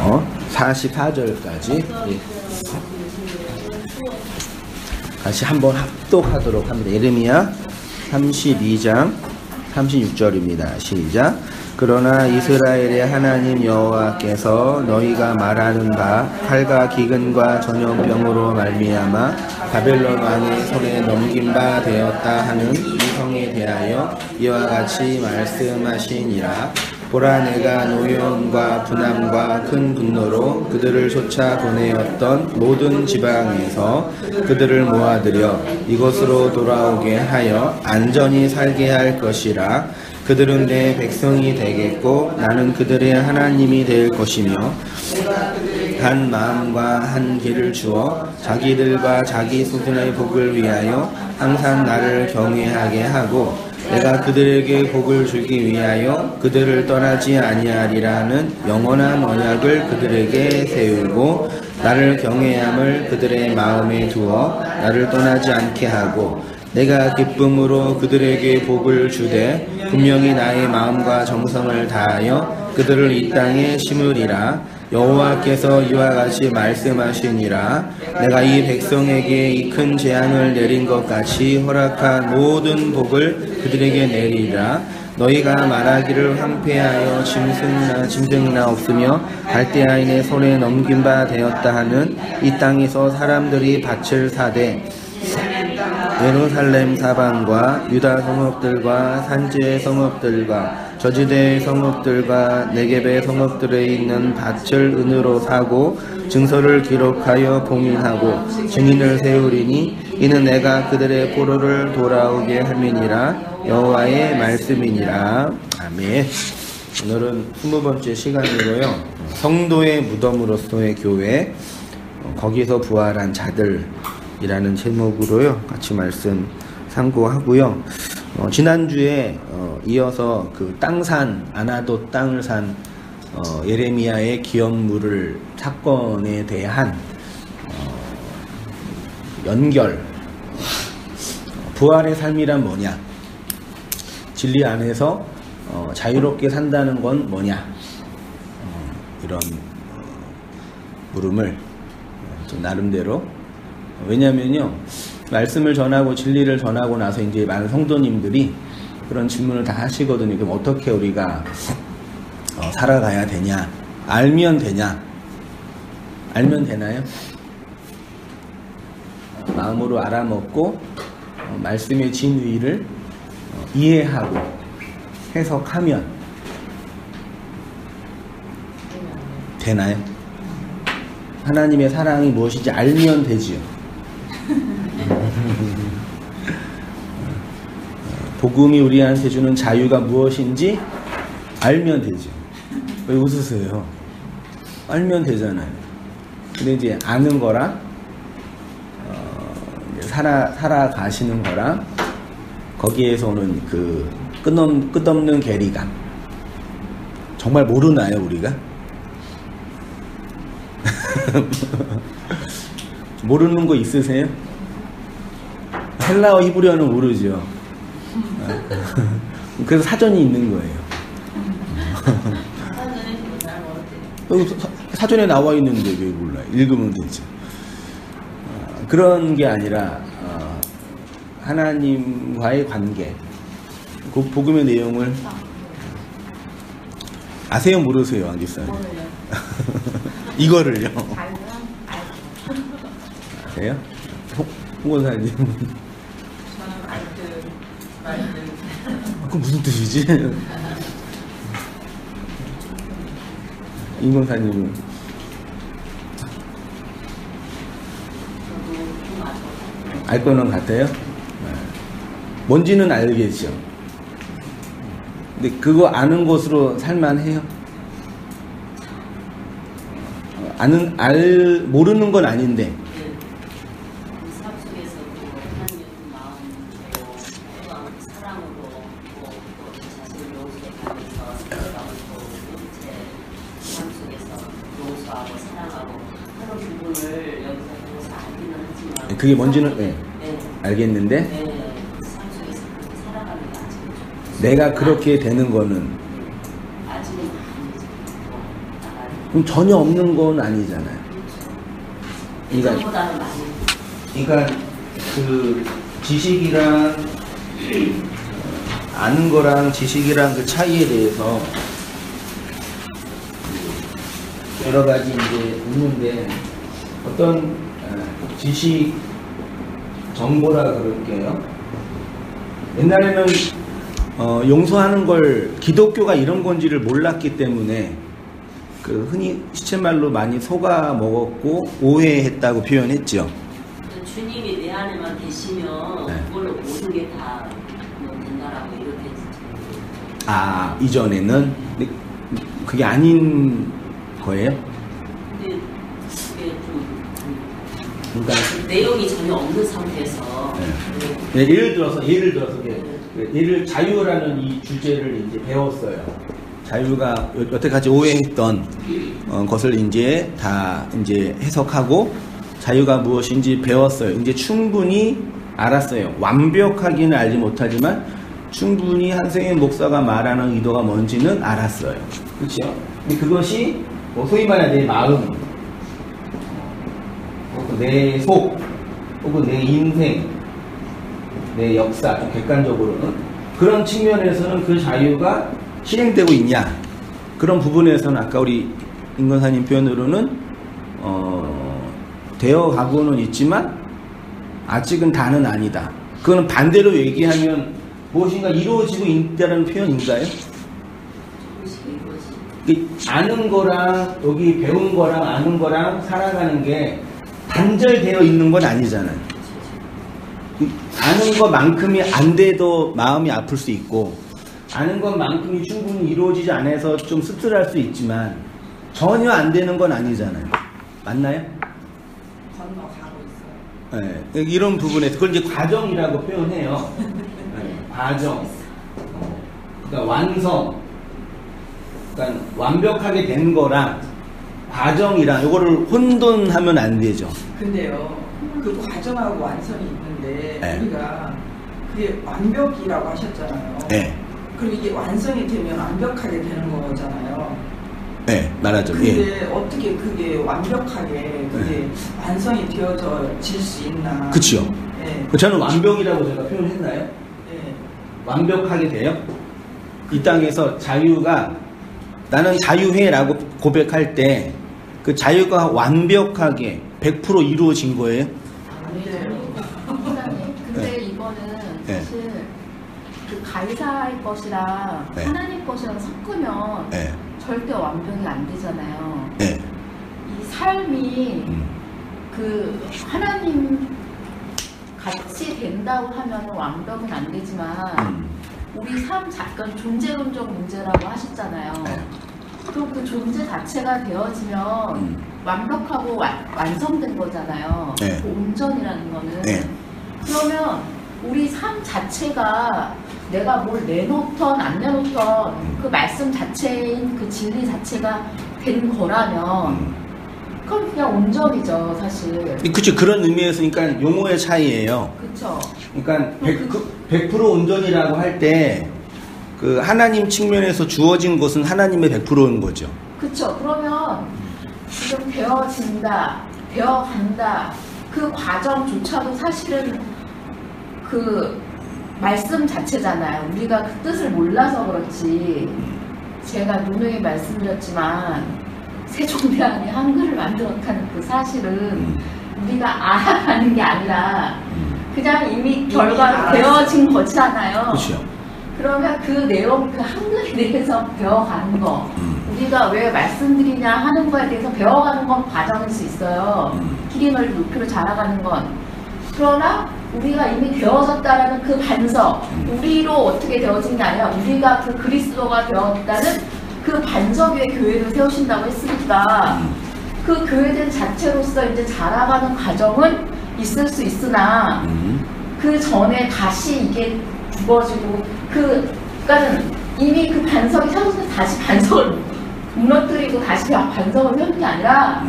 44절까지 같이 한번 합독하도록 합니다. 예레미야 32장 36절입니다. 시작. 그러나 이스라엘의 하나님 여호와께서 너희가 말하는 바 칼과 기근과 전염병으로 말미암아 바벨론 왕의 손에 넘긴 바 되었다 하는 이 성에 대하여 이와 같이 말씀하시니라. 보라, 내가 노여움과 분함과 큰 분노로 그들을 쫓아보내었던 모든 지방에서 그들을 모아들여 이곳으로 돌아오게 하여 안전히 살게 할 것이라. 그들은 내 백성이 되겠고 나는 그들의 하나님이 될 것이며 한 마음과 한 길을 주어 자기들과 자기 수준의 복을 위하여 항상 나를 경외하게 하고 내가 그들에게 복을 주기 위하여 그들을 떠나지 아니하리라는 영원한 언약을 그들에게 세우고 나를 경외함을 그들의 마음에 두어 나를 떠나지 않게 하고 내가 기쁨으로 그들에게 복을 주되 분명히 나의 마음과 정성을 다하여 그들을 이 땅에 심으리라. 여호와께서 이와 같이 말씀하시니라. 내가 이 백성에게 이 큰 재앙을 내린 것 같이 허락한 모든 복을 그들에게 내리리라. 너희가 말하기를 황폐하여 짐승이나 없으며 갈대아인의 손에 넘긴 바 되었다 하는 이 땅에서 사람들이 밭을 사되 예루살렘 사방과 유다 성읍들과 산지의 성읍들과 저지대의 성읍들과 네겝의 성읍들에 있는 밭을 은으로 사고 증서를 기록하여 봉인하고 증인을 세우리니 이는 내가 그들의 포로를 돌아오게 함이니라. 여호와의 말씀이니라. 아멘. 오늘은 20번째 시간이고요. 성도의 무덤으로서의 교회, 거기서 부활한 자들 이라는 제목으로요 같이 말씀 상고하고요. 지난주에 이어서 그 땅산 아나돗 땅을 산 예레미야의 기업물을 사건에 대한 연결, 부활의 삶이란 뭐냐, 진리 안에서 자유롭게 산다는 건 뭐냐, 이런 물음을 좀 나름대로, 왜냐면요 말씀을 전하고 진리를 전하고 나서 이제 많은 성도님들이 그런 질문을 다 하시거든요. 그럼 어떻게 우리가 살아가야 되냐, 알면 되냐, 알면 되나요? 마음으로 알아먹고 말씀의 진리를 이해하고 해석하면 되나요? 하나님의 사랑이 무엇인지 알면 되지요. 복음이 우리한테 주는 자유가 무엇인지 알면 되죠. 왜 웃으세요? 알면 되잖아요. 근데 이제 아는 거랑 살아가시는 거랑 거기에서 오는 그 끝없는 괴리감, 정말 모르나요 우리가? 모르는 거 있으세요? 헬라어 히브리어는 모르죠. 그래서 사전이 있는 거예요. 사전에 나와 있는데 왜 몰라요? 읽으면 되죠. 그런 게 아니라 하나님과의 관계, 그 복음의 내용을 아세요? 모르세요? 안기사님? 이거를요? 아세요? 홍권사님? 그건 무슨 뜻이지? 임권사님은? 알 거는 같아요? 뭔지는 알겠죠. 근데 그거 아는 것으로 살만해요? 모르는 건 아닌데. 그게 뭔지는 알겠는데 내가 그렇게 되는 거는 그럼 전혀 없는 건 아니잖아요. 그러니까 그 지식이랑 아는 거랑 지식이랑 그 차이에 대해서 여러 가지 이제 있는데 어떤 지식 정보라 그럴게요. 옛날에는 용서하는 걸 기독교가 이런 건지를 몰랐기 때문에 그 흔히 시체말로 많이 속아 먹었고 오해했다고 표현했죠. 주님이 내 안에만 계시면 네. 그걸로 모든 게 다 된다라고 이렇게. 아, 이전에는 그게 아닌 거예요? 근데 그게 좀 그러니까 내용이 전혀 없는 상태에서. 네. 예를 들어서 예를 자유라는 이 주제를 이제 배웠어요. 자유가 여태까지 오해했던 것을 이제 다 이제 해석하고 자유가 무엇인지 배웠어요. 이제 충분히 알았어요. 완벽하게는 알지 못하지만 충분히 한승현 목사가 말하는 의도가 뭔지는 알았어요. 그렇죠? 근데 그것이 소위 말하는 내 마음, 혹은 내 속, 혹은 내 인생, 내 역사, 좀 객관적으로는 그런 측면에서는 그 자유가 실행되고 있냐? 그런 부분에서는 아까 우리 임건사님 표현으로는 되어가고는 있지만 아직은 다는 아니다. 그거는 반대로 얘기하면 무엇인가 이루어지고 있다는 표현인가요? 아는 거랑 여기 배운 거랑 아는 거랑 살아가는 게 단절되어 있는 건 아니잖아요. 아는 것만큼이 안 돼도 마음이 아플 수 있고 아는 것만큼이 충분히 이루어지지 않아서 좀 씁쓸할 수 있지만 전혀 안 되는 건 아니잖아요. 맞나요? 건너가고 있어요. 네, 이런 부분에서 그걸 이제 과정이라고 표현해요. 네, 과정. 그러니까 완성. 그러니까 완벽하게 된 거랑 과정이랑 이거를 혼돈하면 안 되죠. 근데요, 그 과정하고 완성이 있는데 네. 우리가 그게 완벽이라고 하셨잖아요. 네. 그럼 이게 완성이 되면 완벽하게 되는 거잖아요. 네, 말하죠. 근데 예. 어떻게 그게 완벽하게 그게 완성이 되어질 수 있나? 그치요. 네. 저는 완벽이라고 제가 표현했나요? 네. 완벽하게 돼요? 이 땅에서 자유가 나는 자유해라고 고백할 때 그 자유가 완벽하게 100% 이루어진 거예요? 근데 이거는 네. 사실 그 가이사의 것이랑 네. 하나님 것이랑 섞으면 네. 절대 완벽이 안 되잖아요. 네. 이 삶이 그 하나님 같이 된다고 하면 완벽은 안 되지만 우리 삶 자체는 존재론적 문제라고 하셨잖아요. 네. 그럼 그 존재 자체가 되어지면 완벽하고 완성된 거잖아요. 네. 그 온전이라는 거는. 네. 그러면 우리 삶 자체가 내가 뭘 내놓던 안 내놓던 그 말씀 자체인 그 진리 자체가 된 거라면 그럼 그냥 온전이죠, 사실. 그쵸. 그런 의미에서 그러니까 용어의 차이예요. 그쵸. 그러니까 100% 온전이라고 할 때 그 하나님 측면에서 주어진 것은 하나님의 100%인 거죠. 그쵸. 그러면 지금 배워진다, 배워간다, 그 과정조차도 사실은 그 말씀 자체잖아요. 우리가 그 뜻을 몰라서 그렇지. 제가 누누이 말씀드렸지만 세종대왕이 한글을 만들었다는 그 사실은 우리가 알아가는 게 아니라 그냥 이미 결과로 되어진 거잖아요. 그렇죠. 그러면 그 내용, 그 한글에 대해서 배워가는 거, 우리가 왜 말씀드리냐 하는 거에 대해서 배워가는 건 과정일 수 있어요. 길이 넓이 높이로 자라가는 건. 그러나 우리가 이미 되어졌다라는 그 반석, 우리로 어떻게 되어진 게 아니라 우리가 그 그리스도가 되었다는 그 반석 위에 교회를 세우신다고 했으니까 그 교회들 자체로서 이제 자라가는 과정은 있을 수 있으나 그 전에 다시 이게 죽어지고 그러니까는 이미 그 반석이 세워서 다시 반석을 무너뜨리고 다시 반석을 세우는 게 아니라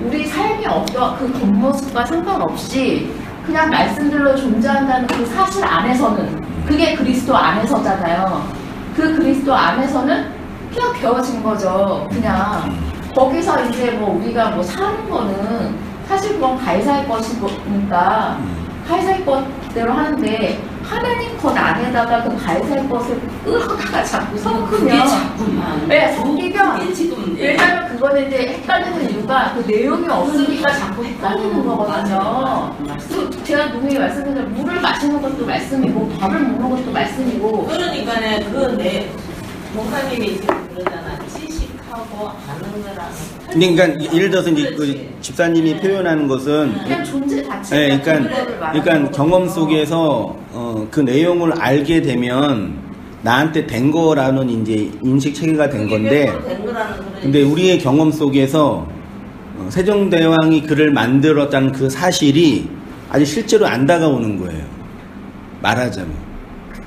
우리 삶이 어떠 그 겉모습과 상관없이 그냥 말씀들로 존재한다는 그 사실 안에서는 그게 그리스도 안에서잖아요. 그 그리스도 안에서는 그냥 되어진 거죠. 그냥 거기서 이제 뭐 우리가 뭐 사는 거는 사실 그건 가이사의 것이니까 가이사의 것대로 하는데 하나님 것 안에다가 그 가이사의 것을 끌어다가 자꾸 그게 섞으면 자꾸만. 네, 섞이면 그게 지금 왜냐면 그거는 이제 헷갈리는 이유가 그 내용이 없으니까 자꾸 헷갈리는 거거든요. 맞아요. 제가 분명히 말씀드린 물을 마시는 것도 말씀이고 밥을 먹는 것도 말씀이고 그러니까네 그내 목사님이 지금 그러잖아. 지식하고 아는 거랑. 그러니까 예를 들어서 이제 그 집사님이 표현하는 것은 그냥 존재 자체가 네, 그거를 말하는 그러니까 경험 거거든요. 속에서 그 내용을 알게 되면 나한테 된 거라는 이제 인식 체계가 된 건데, 된 거라는 거는 근데 우리의 경험 속에서 세종대왕이 글을 만들었다는 그 사실이 아직 실제로 안 다가오는 거예요. 말하자면.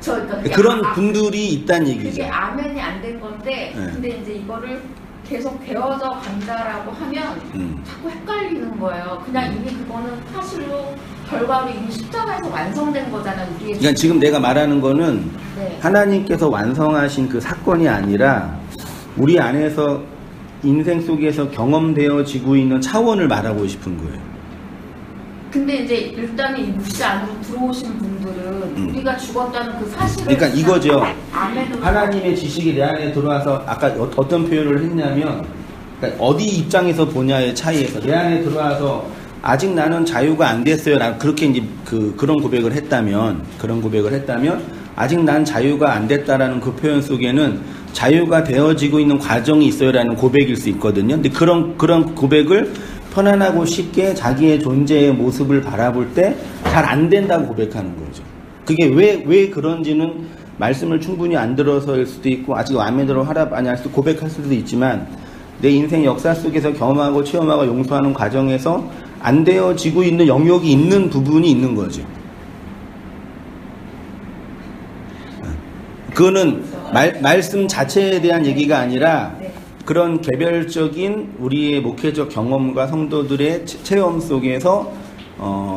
그러니까 그게 그런 분들이 있다는 얘기죠. 그게 아멘이 안 된 건데, 네. 근데 이제 이거를 계속 배워져 간다라고 하면 자꾸 헷갈리는 거예요. 그냥 이미 그거는 사실로 결과로 이미 십자가에서 완성된 거잖아요. 우리의 그러니까 지금 내가 말하는 거는 네. 하나님께서 완성하신 그 사건이 아니라 우리 안에서 인생 속에서 경험되어지고 있는 차원을 말하고 싶은 거예요. 근데 이제 일단은 이 묵시 안으로 들어오신 분들은 우리가 죽었다는 그 사실을 그러니까 이거죠. 아멘으로 하나님의 지식이 내 안에 들어와서 아까 어떤 표현을 했냐면, 그러니까 어디 입장에서 보냐의 차이에서 내 안에 들어와서 아직 나는 자유가 안 됐어요. 난 그렇게 이제 그런 고백을 했다면 아직 난 자유가 안 됐다라는 그 표현 속에는 자유가 되어지고 있는 과정이 있어요라는 고백일 수 있거든요. 근데 그런 고백을 편안하고 쉽게 자기의 존재의 모습을 바라볼 때 잘 안 된다고 고백하는 거죠. 그게 왜 그런지는 말씀을 충분히 안 들어서일 수도 있고 아직 아멘으로 하라 아니 할 수 고백할 수도 있지만 내 인생 역사 속에서 경험하고 체험하고 용서하는 과정에서 안 되어지고 있는 영역이 있는 부분이 있는 거죠. 그거는 말씀 자체에 대한 얘기가 아니라 그런 개별적인 우리의 목회적 경험과 성도들의 체험 속에서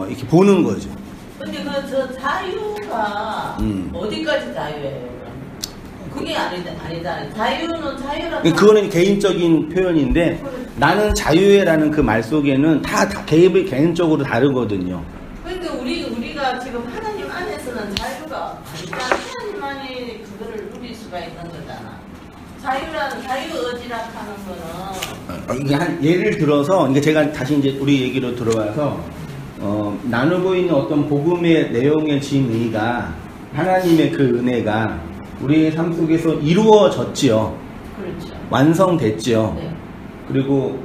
이렇게 보는 거죠. 근데 저 자유가 어디까지 자유예요? 그게 아니잖아요. 자유는 자유라고. 그거는 개인적인 표현인데 나는 자유해라는 그 말 속에는 다 개인적으로 다르거든요. 근데 우리가 지금 하나님 안에서는 자유가 아니잖아. 하나님만이 그거를 누릴 수가 있는 거잖아. 자유의지라고 하는 거는. 이게 한 예를 들어서 이게 제가 다시 이제 우리 얘기로 들어와서 나누고 있는 어떤 복음의 내용의 진의가 하나님의 그 은혜가 우리의 삶 속에서 이루어졌지요. 그렇죠. 완성됐지요. 네. 그리고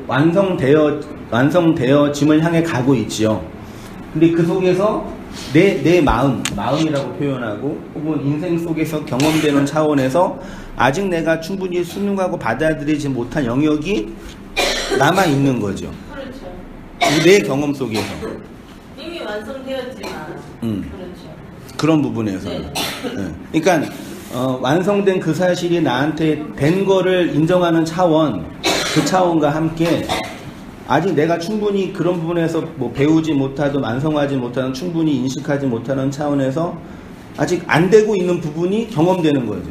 완성되어짐을 향해 가고 있지요. 근데 그 속에서 내 마음이라고 표현하고 혹은 인생 속에서 경험되는 차원에서 아직 내가 충분히 순응하고 받아들이지 못한 영역이 남아 있는 거죠. 그렇죠. 내 경험 속에서. 이미 완성되었지만. 그렇죠. 그런 부분에서. 네. 네. 그러니까 완성된 그 사실이 나한테 된 거를 인정하는 차원, 그 차원과 함께 아직 내가 충분히 그런 부분에서 뭐 배우지 못하든 완성하지 못하든 충분히 인식하지 못하는 차원에서 아직 안 되고 있는 부분이 경험되는 거죠.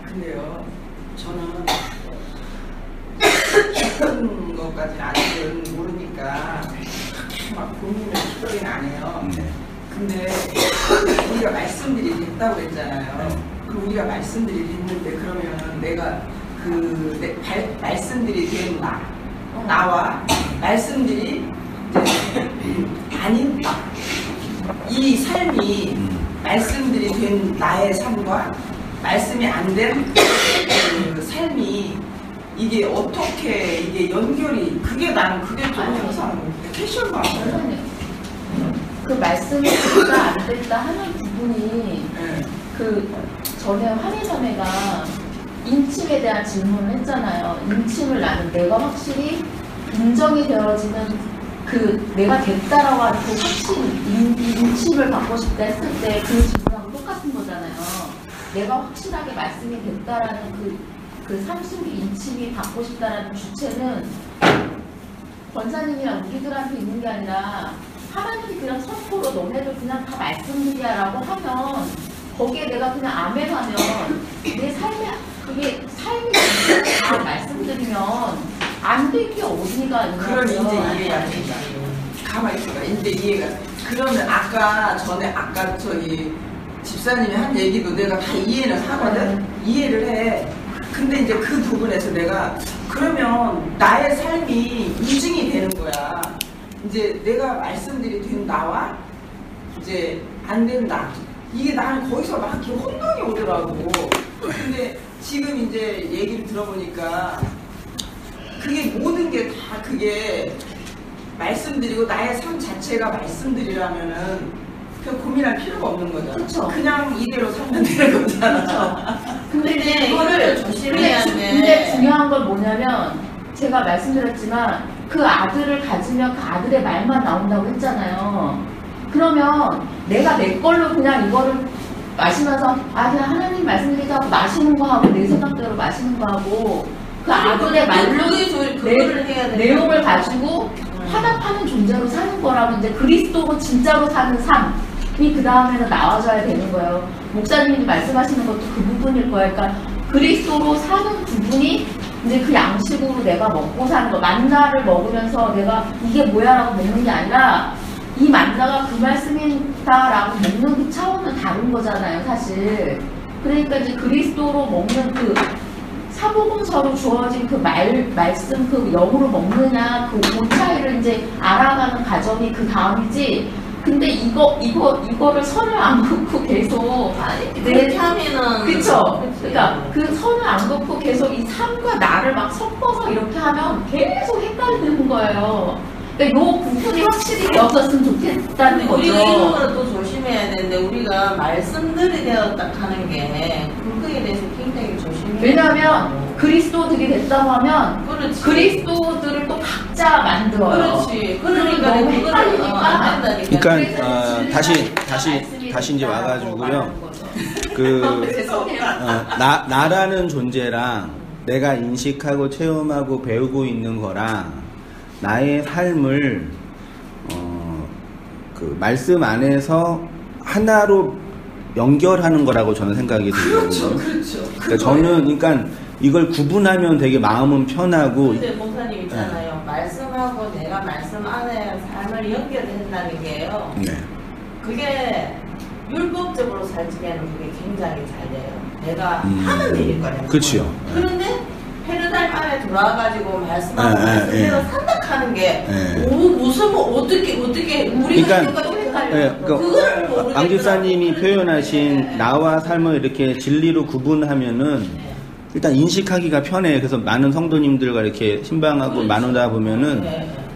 근데요, 저는 그런 것까지는 아직은 모르니까 막 고민을 특별히 안 해요. 근데 우리가 말씀들이 됐다고 했잖아요. 그럼 우리가 말씀들이 됐는데 그러면 내가 말씀들이 된 나와 말씀들이 아닌 이 삶이 말씀들이 된 나의 삶과 말씀이 안 된 그 삶이 이게 어떻게 이게 연결이 나는 그게 좀 항상 캐셔가 그 말씀이 됐다 안 됐다 하는 부분이 네. 그 전에 한혜자매가 인침에 대한 질문을 했잖아요. 인침을 나는 내가 확실히 인정이 되어지는 그 내가 됐다라고 하는 그 확신 인침을 받고 싶다 했을 때 그 질문하고 똑같은 거잖아요. 내가 확실하게 말씀이 됐다라는 그 삼순기 인침이 받고 싶다라는 주체는 권사님이랑 우리들한테 있는 게 아니라 하나님이 그냥 선포로 너네들 그냥 다 말씀드리야라고 하면 거기에 내가 그냥 아멘하면 내 삶에 그게 삶이 다 말씀드리면 안 될 게 어디가 있냐고요. 그럼 이제 이해가 된다. 가만히 있어봐. 이제 이해가. 그러면 아까 저기 집사님이 한 얘기도 내가 다 이해는 하거든. 이해를 해. 근데 이제 그 부분에서 내가 그러면 나의 삶이 이중이 되는 거야. 이제 내가 말씀드리 된 나와 이제 안 된다. 이게 나는 거기서 막 이렇게 혼동이 오더라고. 근데 지금 이제 얘기를 들어보니까 그게 모든 게 다 그게 말씀드리고 나의 삶 자체가 말씀드리라면은 그냥 고민할 필요가 없는 거잖아. 그쵸. 그냥 이대로 살면 되는 거잖아. 그쵸. 근데 이거를 조심해야 돼. 근데 중요한 건 뭐냐면 제가 말씀드렸지만 그 아들을 가지면 그 아들의 말만 나온다고 했잖아요. 그러면 내가 내 걸로 그냥 이거를 마시면서 그냥 하나님 말씀드리자고 마시는 거 하고 내 생각대로 마시는 거 하고 그 아들의 말로 그거를 해야 돼. 내용을 가지고 화답하는 존재로 사는 거라면 이제 그리스도로 진짜로 사는 삶이 그 다음에는 나와줘야 되는 거예요. 목사님이 말씀하시는 것도 그 부분일 거예요. 그러니까 그리스도로 사는 부분이 이제 그 양식으로 내가 먹고 사는 거. 만나를 먹으면서 내가 이게 뭐야라고 먹는 게 아니라 이 만나가 그 말씀이다라고 먹는 그 차원은 다른 거잖아요, 사실. 그러니까 이제 그리스도로 먹는 그 사복음서로 주어진 그 말씀 그 영으로 먹느냐 그 차이를 이제 알아가는 과정이 그 다음이지. 근데 이거를 선을 안 긋고 계속 그렇게 하면은 그쵸. 그러니까 그 선을 안 긋고 계속 이 삶과 나를 막 섞어서 이렇게 하면 계속 헷갈리는 거예요. 그러니까 요 부분이 확실히 되었었으면 좋겠다는 거죠. 우리가 이런 거를 또 조심해야 되는데 우리가 말씀들이 되었다 하는 게 그거에 대해서 굉장히 조심해야 왜냐하면 그리스도들이 됐다고 하면 그렇지. 그리스도들을 또 각자 만들어요. 그렇지. 그러니까 너무 그거를 헷갈리니까. 안 된다니까. 그러니까 다시 이제 와가지고요. 죄송해요. 나라는 존재랑 내가 인식하고 체험하고 배우고 있는 거랑 나의 삶을 그 말씀 안에서 하나로 연결하는 거라고 저는 생각이 들거든요. 그렇죠. 그러니까 저는 그러니까 이걸 구분하면 되게 마음은 편하고. 근데 목사님 있잖아요. 말씀하고 내가 말씀 안에 삶을 연결한다는 게요. 네. 그게 율법적으로 살지에는 그게 굉장히 잘 돼요. 내가 하는 일일 거예요. 그렇죠. 그런데 패러다임 안에 들어와가지고 말씀하고 말씀대로 산다하는 게 무슨 어떻게 우리가 그러니까 강 집사님이 표현하신 나와 삶을 이렇게 진리로 구분하면은 일단 인식하기가 편해. 그래서 많은 성도님들과 이렇게 신방하고 나누다 보면은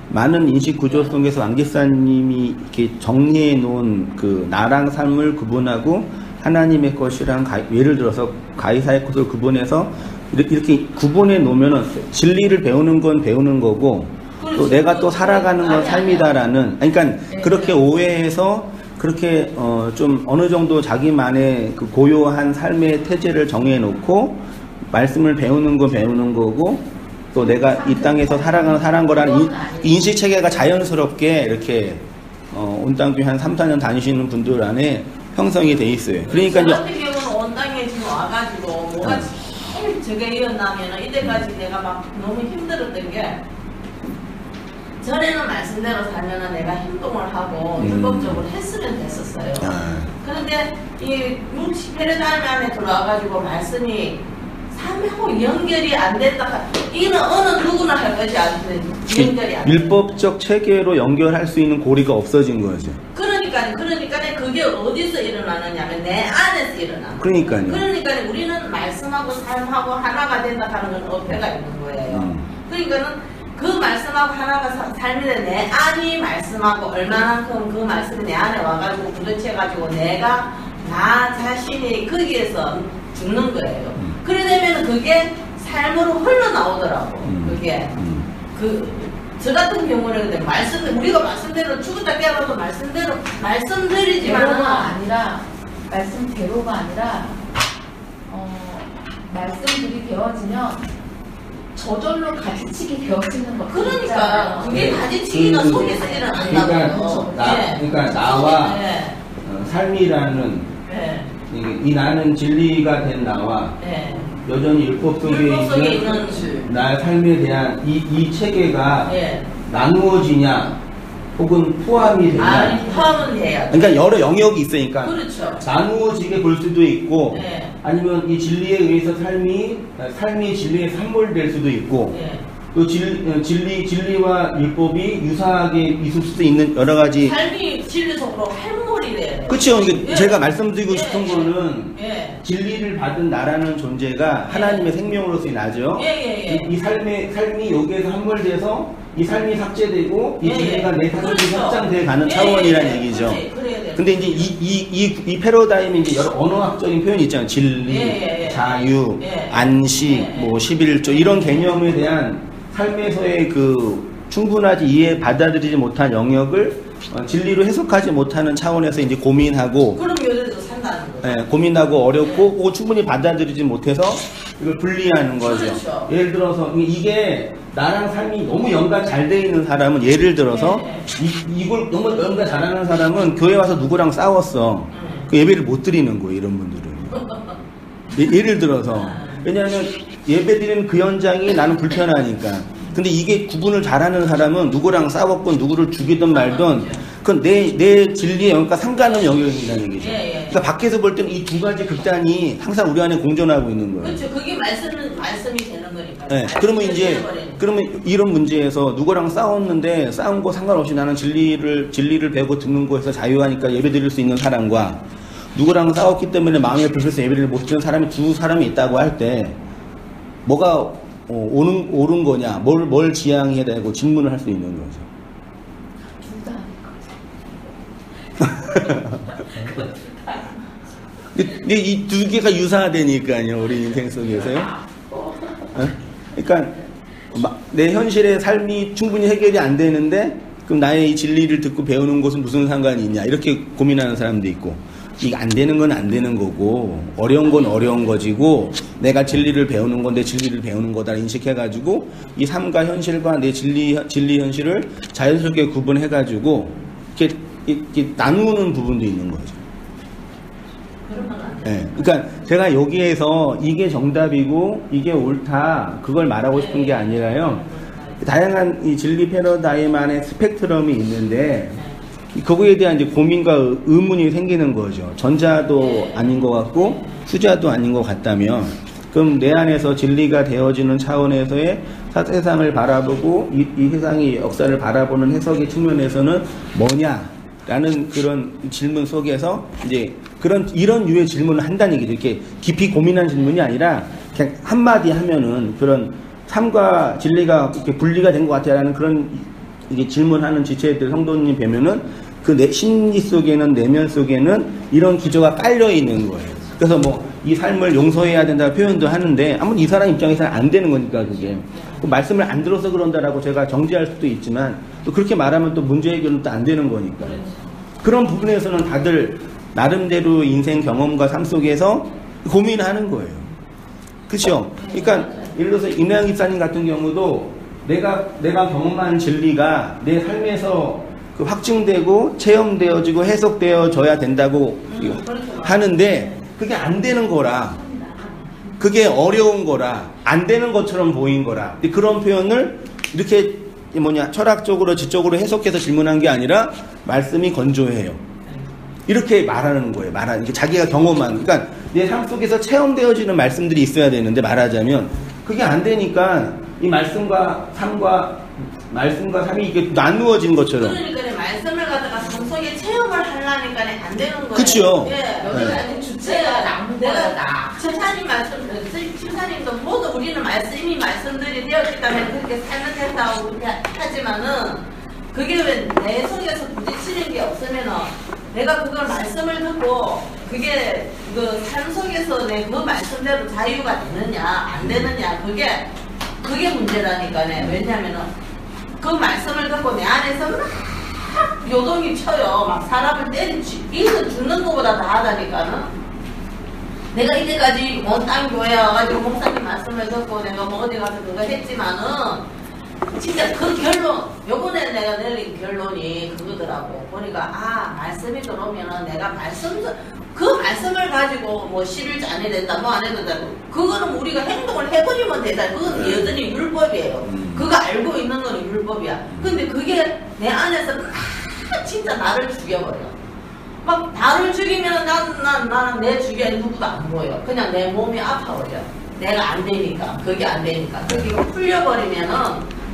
많은 인식 구조 속에서 강 집사님이 이렇게 정리해 놓은 그 나랑 삶을 구분하고 하나님의 것이랑 예를 들어서 가이사의 것을 구분해서 이렇게 구분해 놓으면은 진리를 배우는 건 배우는 거고 또 내가 또 살아가는 건 삶이다라는. 그러니까 그렇게 오해해서 그렇게 좀 어느 정도 자기만의 그 고요한 삶의 태제를 정해 놓고 말씀을 배우는 건 배우는 거고 또 내가 이 땅에서 살아가는 거라는 인식 체계가 자연스럽게 이렇게 온땅교회 한 3, 4년 다니시는 분들 안에 형성이 돼 있어요. 그러니까 이제 같은 경우는 온땅에 지금 와가지고 뭐가 제일 저게 이었나면은 이때까지 내가 막 너무 힘들었던 게 전에는 말씀대로 살면은 내가 행동을 하고 율법적으로 했으면 됐었어요. 그런데 이 60회를 안에 들어와가지고 말씀이 삶하고 연결이 안 됐다. 이는 어느 누구나 할 것이 아닌데 연결이 안 돼. 율법적 체계로 연결할 수 있는 고리가 없어진 거죠. 그러니까 그게 어디서 일어나느냐면 내 안에서 일어나. 그러니까 우리는 말씀하고 삶하고 하나가 된다 하는 건 어폐가 있는 거예요. 그러니까는 그 말씀하고 하나가 삶인데 내 안이 말씀하고 얼마만큼 그 말씀이 내 안에 와가지고 부딪혀가지고 내가 나 자신이 거기에서 죽는 거예요. 그래 되면 그게 삶으로 흘러나오더라고. 그게 저 같은 경우는 근데 우리가 말씀대로 죽었다 깨어나도 말씀대로 말씀드리지만 말씀대로가 아니라 말씀들이 되어지면 저절로 가지치기 되어지는 거. 그러니까 그게 가지치기가 속에서 일어난다고. 그러니까 나와 삶이라는 이 나는 진리가 된 나와 여전히 율법 속에 있는 나의 삶에 대한 이 체계가 예. 나누어지냐 혹은 포함이 되냐. 아니, 포함은 돼야. 그러니까 여러 영역이 있으니까 그렇죠. 나누어지게 볼 수도 있고 예. 아니면 이 진리에 의해서 삶이 진리에 산몰될 수도 있고 예. 또 진리와 율법이 유사하게 있을 수도 있는 여러 가지. 삶이 진리적으로 할머리 돼요. 그렇죠. 예. 제가 말씀드리고 싶은 거는 예. 진리를 받은 나라는 존재가 하나님의 생명으로서의 나죠. 예. 이 삶이 여기에서 함몰돼서 이 삶이 삭제되고 이 진리가 내 삶에 그렇죠. 확장돼 가는 차원이라는 얘기죠. 그래야 돼. 근데 이제 이 패러다임이 이제 여러 언어학적인 표현이 있잖아요. 진리, 자유, 안식, 뭐 11조 이런 개념에 대한 삶에서의 그 충분하지 이해 받아들이지 못한 영역을 진리로 해석하지 못하는 차원에서 이제 고민하고 그럼 요새도 산다는 거죠. 고민하고 어렵고 그거 충분히 받아들이지 못해서 이걸 분리하는 거죠. 그렇죠. 예를 들어서 이게 나랑 삶이 너무 연관 잘 돼 있는 사람은 예를 들어서 이걸 너무 연관 잘하는 사람은 교회 와서 누구랑 싸웠어. 그 예배를 못 드리는 거예요. 이런 분들은. 예를 들어서 왜냐하면 예배 드리는 그 현장이 나는 불편하니까. 근데 이게 구분을 잘하는 사람은 누구랑 싸웠건 누구를 죽이든 말든 그건 내 진리의 영역과 상관없는 영역이라는 얘기죠. 그러니까 밖에서 볼 때는 이 두 가지 극단이 항상 우리 안에 공존하고 있는 거예요. 그렇죠. 그게 말씀이 되는 거니까. 네, 그러면 이런 문제에서 누구랑 싸웠는데 싸운 거 상관없이 나는 진리를 배우고 듣는 거에서 자유하니까 예배 드릴 수 있는 사람과 누구랑 싸웠기 때문에 마음에 불편해서 예배를 못 드는 사람이 두 사람이 있다고 할 때 뭐가 옳은 거냐, 뭘 지향해야 되고 질문을 할 수 있는 거죠. 근데 이 두 개가 유사하다니까요, 우리 인생 속에서요. 그러니까 내 현실의 삶이 충분히 해결이 안 되는데 그럼 나의 이 진리를 듣고 배우는 것은 무슨 상관이 있냐 이렇게 고민하는 사람도 있고 이게 안 되는 건 안 되는 거고 어려운 건 어려운 거지고 내가 진리를 배우는 건 내 진리를 배우는 거다 인식해가지고 이 삶과 현실과 내 진리 현실을 자연스럽게 구분해가지고 이렇게 나누는 부분도 있는 거죠. 네, 그러니까 제가 여기에서 이게 정답이고 이게 옳다 그걸 말하고 싶은 게 아니라요. 다양한 이 진리 패러다임 안에 스펙트럼이 있는데 그거에 대한 이제 고민과 의문이 생기는 거죠. 전자도 아닌 것 같고 후자도 아닌 것 같다면 그럼 내 안에서 진리가 되어지는 차원에서의 세상을 바라보고 이 세상의 역사를 바라보는 해석의 측면에서는 뭐냐라는 그런 질문 속에서 이제 이런 유의 질문을 한다는 얘기죠. 이렇게 깊이 고민한 질문이 아니라 그냥 한마디 하면은 그런 삶과 진리가 이렇게 분리가 된 것 같아라는 그런 이게 질문하는 지체들 성도님 뵈면은 그 심리 속에는 내면 속에는 이런 기조가 깔려 있는 거예요. 그래서 뭐 이 삶을 용서해야 된다는 표현도 하는데 아무튼 이 사람 입장에서는 안 되는 거니까 그게 그 말씀을 안 들어서 그런다라고 제가 정지할 수도 있지만 또 그렇게 말하면 또 문제 해결은 또 안 되는 거니까 그런 부분에서는 다들 나름대로 인생 경험과 삶 속에서 고민하는 거예요. 그렇죠? 그러니까 예를 들어서 임양 집사님 같은 경우도 내가 경험한 진리가 내 삶에서 그 확증되고 체험되어지고 해석되어져야 된다고 하는데 그게 안 되는 거라 그게 어려운 거라 안 되는 것처럼 보인 거라 그런 표현을 이렇게 철학적으로 지적으로 해석해서 질문한 게 아니라 말씀이 건조해요. 이렇게 말하는 거예요. 자기가 경험한 그러니까 내 삶 속에서 체험되어지는 말씀들이 있어야 되는데 말하자면 그게 안 되니까 이 말씀과 삶이 이게 나누어진 것처럼. 그러니까 말씀을 갖다가 삶 속에 체험을 하려니까 안 되는 거예요. 그렇죠. 예. 여기가 아직 주체가 남은 거다. 집사님 집사님도 모두 우리는 이미 말씀들이 되었기 때문에 그렇게 살면 된다고 그렇게 하지만은 그게 왜 내 속에서 부딪히는 게 없으면은 내가 그걸 말씀을 듣고 그게 그 삶 속에서 내 그 말씀대로 자유가 되느냐 안 되느냐 그게 문제라니까요. 왜냐면은 그 말씀을 듣고 내 안에서 막 요동이 쳐요. 막 사람을 때리는 죽는 것보다 다 하다니까는. 내가 이때까지 땅 교회 와가지고 목사님 말씀을 듣고 내가 뭐 어디 가서 그거 했지만은 진짜 그 결론, 요번에 내가 내린 결론이 그거더라고. 보니까 말씀이 들어오면은 내가 그 말씀을 가지고 뭐 10일째 안 해도 된다, 뭐 안 해도 된다. 그거는 우리가 행동을 해버리면 된다. 그건 여전히 율법이에요. 그거 알고 있는 거는 율법이야. 근데 그게 내 안에서 진짜 나를 죽여버려. 막 나를 죽이면 나는 내 주변에 누구도 안 보여. 그냥 내 몸이 아파버려. 내가 안 되니까. 그게 안 되니까. 그게 풀려버리면은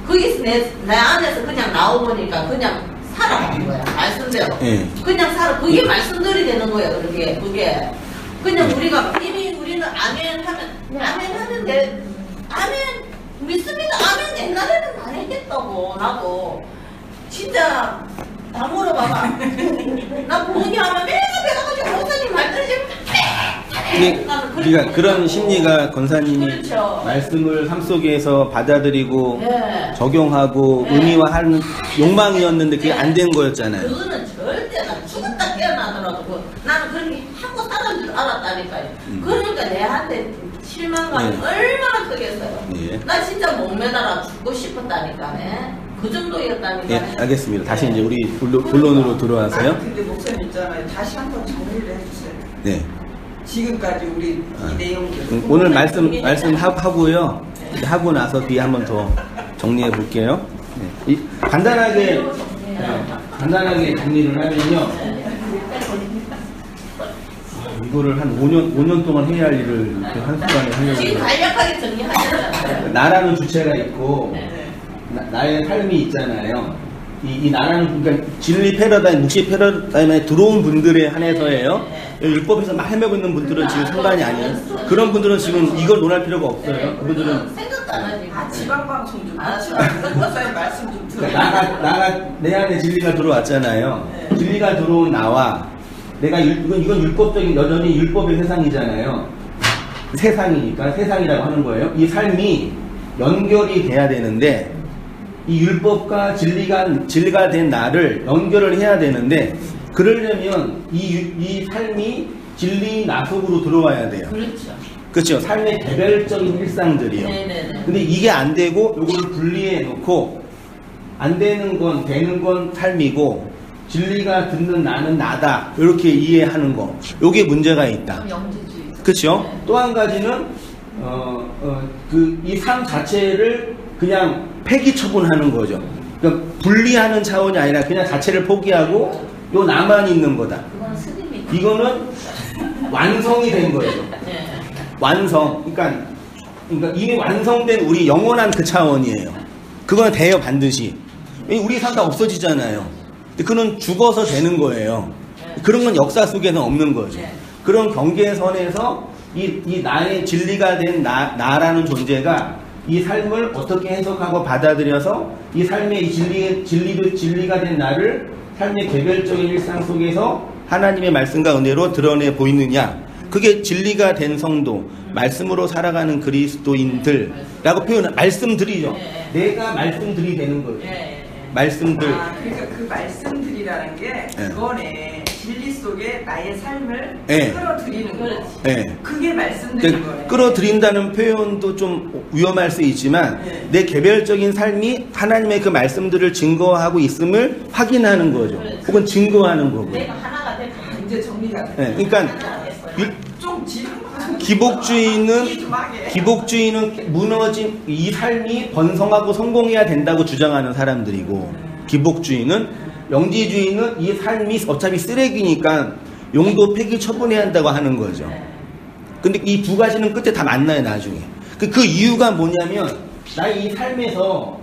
거기서 내 안에서 그냥 나오보니까 그냥 살아가는 거야. 말씀대로. 그냥 살아. 그게 말씀들이 되는 거야. 그게. 그냥 우리가 이미 우리는 아멘 하면, 아멘 하는데, 아멘 믿습니다. 아멘 옛날에는 안 했겠다고. 나도. 진짜, 다 물어봐봐. 나 부모님 하면 매가 배가가지고 목사님 말 들으시면 그러니까 그런 심리가 권사님이 그렇죠. 말씀을 삶 속에서 받아들이고 네. 적용하고 네. 의미화하는 욕망이었는데 그게 안 된 거였잖아요. 그거는 절대 나 죽었다 깨어나더라도 나는 그런 게 하고 살았는 줄 알았다니까요. 그러니까 내한테 실망감이 얼마나 크겠어요. 나 진짜 못 매달아 죽고 싶었다니까. 그 정도였다니까. 예, 알겠습니다. 다시 이제 우리 본론으로 들어와서요. 근데 목사님 있잖아요. 다시 한번 정리를 해주세요. 네. 지금까지 우리 이 내용들. 오늘 말씀하고요. 하고 나서 뒤에 한번 더 정리해 볼게요. 네. 간단하게 정리를 하면요. 이거를 한 5년 동안 해야 할 일을 이렇게 한순간에 하려고. 지금 간략하게 정리하잖아요. 나라는 주체가 있고, 나의 삶이 있잖아요. 이 나라는, 그러니까 진리 패러다임, 묵시 패러다임에 들어온 분들에 한해서예요. 율법에서 막 헤매고 있는 분들은 지금 상관이 아니에요. 그런 분들은 지금 이걸 논할 필요가 없어요. 그분들은. 생각도 안 하지. 지방방송 좀 같이 목사님 말씀 좀 들어요. 나가 내 안에 진리가 들어왔잖아요. 진리가 들어온 나와 내가 이건 율법적인 여전히 율법의 세상이잖아요. 세상이니까 세상이라고 하는 거예요. 이 삶이 연결이 돼야 되는데 이 율법과 진리가 된 나를 연결을 해야 되는데 그러려면 이 삶이 진리 나 속으로 들어와야 돼요. 그렇죠. 삶의 개별적인 일상들이요. 네네네. 근데 이게 안 되고 요거를 분리해 놓고 안 되는 건 되는 건 삶이고 진리가 듣는 나는 나다 이렇게 이해하는 거. 요게 문제가 있다. 영지주의. 그렇죠. 또 한 가지는 이 삶 자체를 그냥 폐기 처분하는 거죠. 그러니까 분리하는 차원이 아니라 그냥 자체를 포기하고 요 나만 있는 거다. 그건 스님이. 이거는 완성이 된 거죠. 완성. 그러니까 이미 완성된 우리 영원한 그 차원이에요. 그건 돼요, 반드시. 우리 삶 다 없어지잖아요. 근데 그건 죽어서 되는 거예요. 그런 건 역사 속에는 없는 거죠. 그런 경계선에서 이 나의 진리가 된 나라는 존재가 이 삶을 어떻게 해석하고 받아들여서 이 삶의 이 진리가 된 나를 삶의 개별적인 일상 속에서 하나님의 말씀과 은혜로 드러내 보이느냐. 그게 진리가 된 성도, 말씀으로 살아가는 그리스도인들라고 표현을, 말씀들이죠. 내가 말씀들이 되는 거죠. 말씀들. 그러니까 그 말씀들이라는 게 그거네. 진리 속에 나의 삶을 끌어들이는 거. 그게 말씀들인 거네. 끌어들인다는 표현도 좀 위험할 수 있지만 내 개별적인 삶이 하나님의 그 말씀들을 증거하고 있음을 확인하는 거죠. 혹은 증거하는 거고. 내가 하나가 될 이제 정리가 돼. 그러니까 좀 기복주의는 무너진 이 삶이 번성하고 성공해야 된다고 주장하는 사람들이고, 기복주의는, 영지주의는 이 삶이 어차피 쓰레기니까 용도 폐기 처분해야 한다고 하는 거죠. 근데 이 두 가지는 끝에 다 만나요, 나중에. 그 이유가 뭐냐면 나의 이 삶에서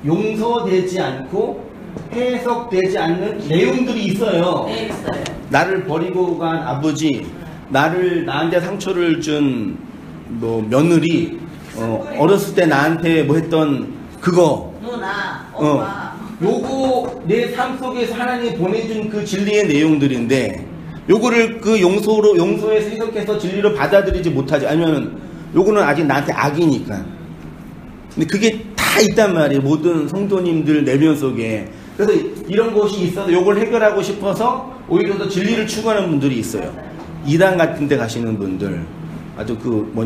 용서되지 않고 해석되지 않는 내용들이 있어요. 나를 버리고 간 아버지, 나한테 상처를 준 며느리, 어렸을 때 나한테 뭐 했던 그거, 누나, 엄마. 요거 내 삶 속에서 하나님이 보내준 그 진리의 내용들인데 요거를 그 용서에서 해석해서 진리로 받아들이지 못하지. 아니면 요거는 아직 나한테 악이니까. 근데 그게 다 있단 말이에요. 모든 성도님들 내면 속에. 그래서 이런 것이 있어서 요걸 해결하고 싶어서 오히려 더 진리를 추구하는 분들이 있어요. 이단 같은 데 가시는 분들, 아주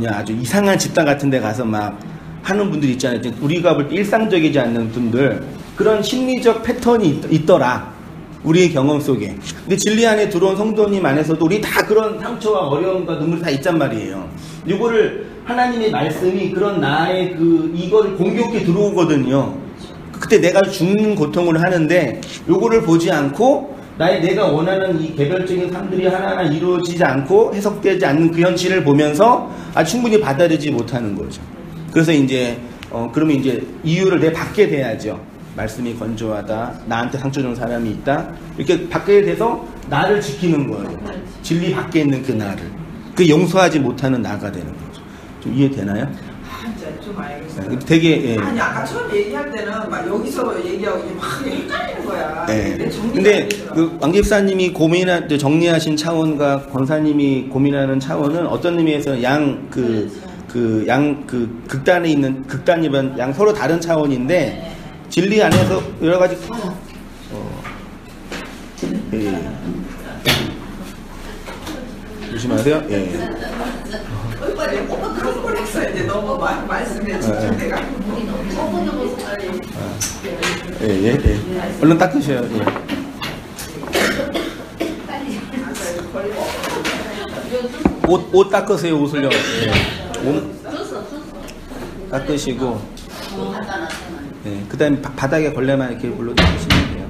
아주 이상한 집단 같은 데 가서 막 하는 분들 있잖아요. 우리가 볼 때 일상적이지 않는 분들, 그런 심리적 패턴이 있더라. 우리의 경험 속에. 근데 진리 안에 들어온 성도님 안에서도 우리 다 그런 상처와 어려움과 눈물이 다 있단 말이에요. 이거를 하나님의 말씀이 그런 나의 이거를 공격해 들어오거든요. 그때 내가 죽는 고통을 하는데 요거를 보지 않고 내가 원하는 이 개별적인 삶들이 하나하나 이루어지지 않고 해석되지 않는 그 현실을 보면서 충분히 받아들이지 못하는 거죠. 그래서 이제 그러면 이제 이유를 내가 받게 돼야죠. 말씀이 건조하다, 나한테 상처 주는 사람이 있다, 이렇게 받게 돼서 나를 지키는 거예요. 진리 밖에 있는 그 나를, 그 용서하지 못하는 나가 되는 거죠. 좀 이해되나요? 이제 좀 알겠어요. 되게 아니 아까 처음 얘기할 때는 막 여기서 얘기하고 막 헷갈리는 거야. 근데 그 왕 집사님이 정리하신 차원과 권사님이 고민하는 차원은 어떤 의미에서는 극단에 있는 극단이면 양 서로 다른 차원인데 진리 안에서 여러 가지 조심하세요. 그런 걸 했어. 이제 너무 말씀에 집중돼가. 얼른 닦으셔요. 옷 닦으세요. 옷을요. 옷 닦으시고. 그다음에 바닥에 걸레만 이렇게 물로 닦으시면 돼요.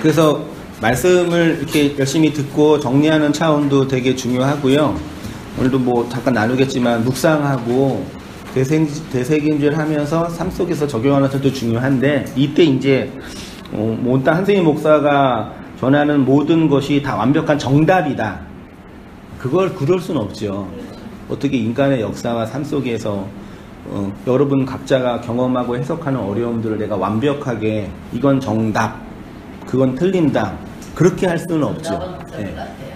그래서 말씀을 이렇게 열심히 듣고 정리하는 차원도 되게 중요하고요. 오늘도 뭐 잠깐 나누겠지만 묵상하고 되새김질 하면서 삶 속에서 적용하는 것도 중요한데, 이때 이제 일단 한승희 목사가 전하는 모든 것이 다 완벽한 정답이다, 그럴 수는 없죠. 어떻게 인간의 역사와 삶 속에서 여러분 각자가 경험하고 해석하는 어려움들을 내가 완벽하게 이건 정답, 그건 틀린다, 그렇게 할 수는 없죠.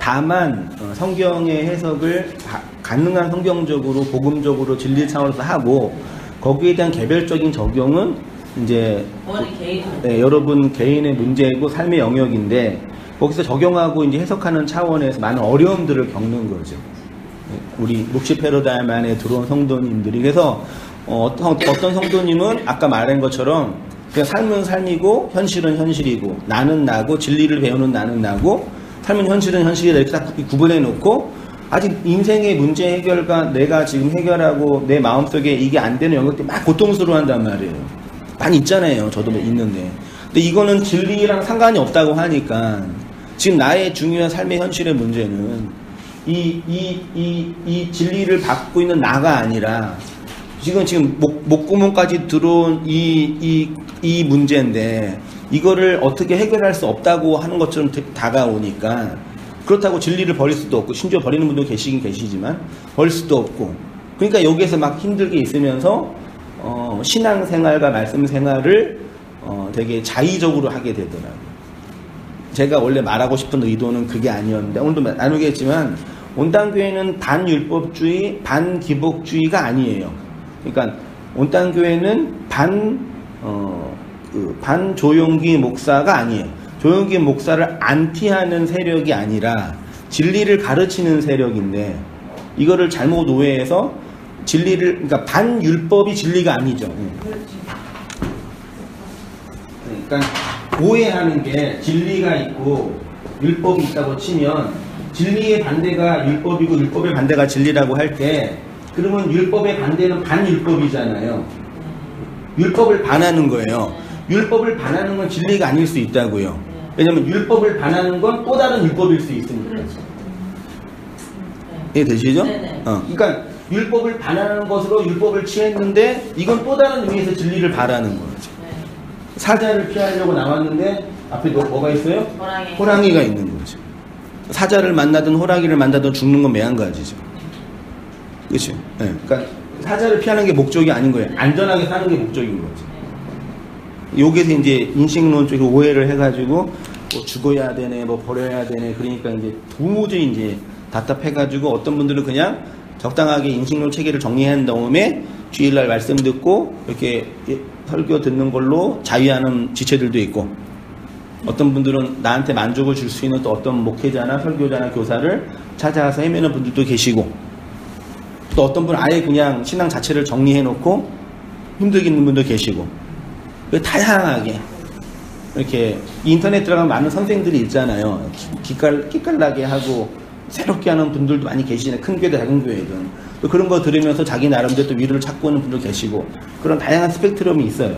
다만 성경의 해석을 가능한 성경적으로 복음적으로 진리 차원에서 하고, 거기에 대한 개별적인 적용은 이제 여러분 개인의 문제이고 삶의 영역인데, 거기서 적용하고 이제 해석하는 차원에서 많은 어려움들을 겪는 거죠. 우리 묵시 패러다임 안에 들어온 성도님들이. 그래서 어떤 성도님은 아까 말한 것처럼 그냥 삶은 삶이고 현실은 현실이고, 나는 나고, 진리를 배우는 나는 나고, 삶은 현실은 현실이다, 이렇게 딱 구분해 놓고 아직 인생의 문제 해결과 내가 지금 해결하고 내 마음속에 이게 안 되는 영역들이 막 고통스러워한단 말이에요. 많이 있잖아요. 저도 있는데. 근데 이거는 진리랑 상관이 없다고 하니까, 지금 나의 중요한 삶의 현실의 문제는 이 진리를 받고 있는 나가 아니라 지금 목구멍까지 들어온 이 문제인데, 이거를 어떻게 해결할 수 없다고 하는 것처럼 다가오니까, 그렇다고 진리를 버릴 수도 없고, 심지어 버리는 분도 계시긴 계시지만 버릴 수도 없고, 그러니까 여기에서 막 힘들게 있으면서 신앙생활과 말씀생활을 되게 자의적으로 하게 되더라고요. 제가 원래 말하고 싶은 의도는 그게 아니었는데, 오늘도 나누겠지만 온당교회는 반율법주의, 반기복주의가 아니에요. 그러니까 온당교회는 반조용기 목사가 아니에요. 조용기 목사를 안티하는 세력이 아니라 진리를 가르치는 세력인데, 이거를 잘못 오해해서 그러니까 반율법이 진리가 아니죠. 그러니까 오해하는 게, 진리가 있고 율법이 있다고 치면 진리의 반대가 율법이고 율법의 반대가 진리라고 할 때, 그러면 율법의 반대는 반율법이잖아요. 율법을 반하는 거예요. 율법을 반하는 건 진리가 아닐 수 있다고요. 왜냐면 율법을 반하는 건 또 다른 율법일 수 있으니까. 이해되시죠? 그러니까 율법을 반하는 것으로 율법을 취했는데, 이건 또 다른 의미에서 진리를 바라는 거죠. 사자를 피하려고 나왔는데 앞에 뭐가 있어요? 호랑이가 있는 거죠. 사자를 만나든 호랑이를 만나든 죽는 건 매한가지죠. 그렇죠? 그러니까 사자를 피하는 게 목적이 아닌 거예요. 안전하게 사는 게 목적인 거죠. 여기서 이제 인식론 쪽으로 오해를 해가지고 뭐 죽어야 되네, 뭐 버려야 되네, 그러니까 이제 도무지 이제 답답해가지고 어떤 분들은 그냥 적당하게 인식론 체계를 정리한 다음에 주일날 말씀 듣고 이렇게 설교 듣는 걸로 자위하는 지체들도 있고, 어떤 분들은 나한테 만족을 줄 수 있는 또 어떤 목회자나 설교자나 교사를 찾아서 헤매는 분들도 계시고, 또 어떤 분은 아예 그냥 신앙 자체를 정리해놓고 힘들겠는 분도 계시고, 다양하게 이렇게 인터넷 들어가면 많은 선생들이 있잖아요. 기깔나게 하고 새롭게 하는 분들도 많이 계시네. 큰 교회든 작은 교회든. 또 그런 거 들으면서 자기 나름대로 또 위로를 찾고 오는 분도 계시고, 그런 다양한 스펙트럼이 있어요.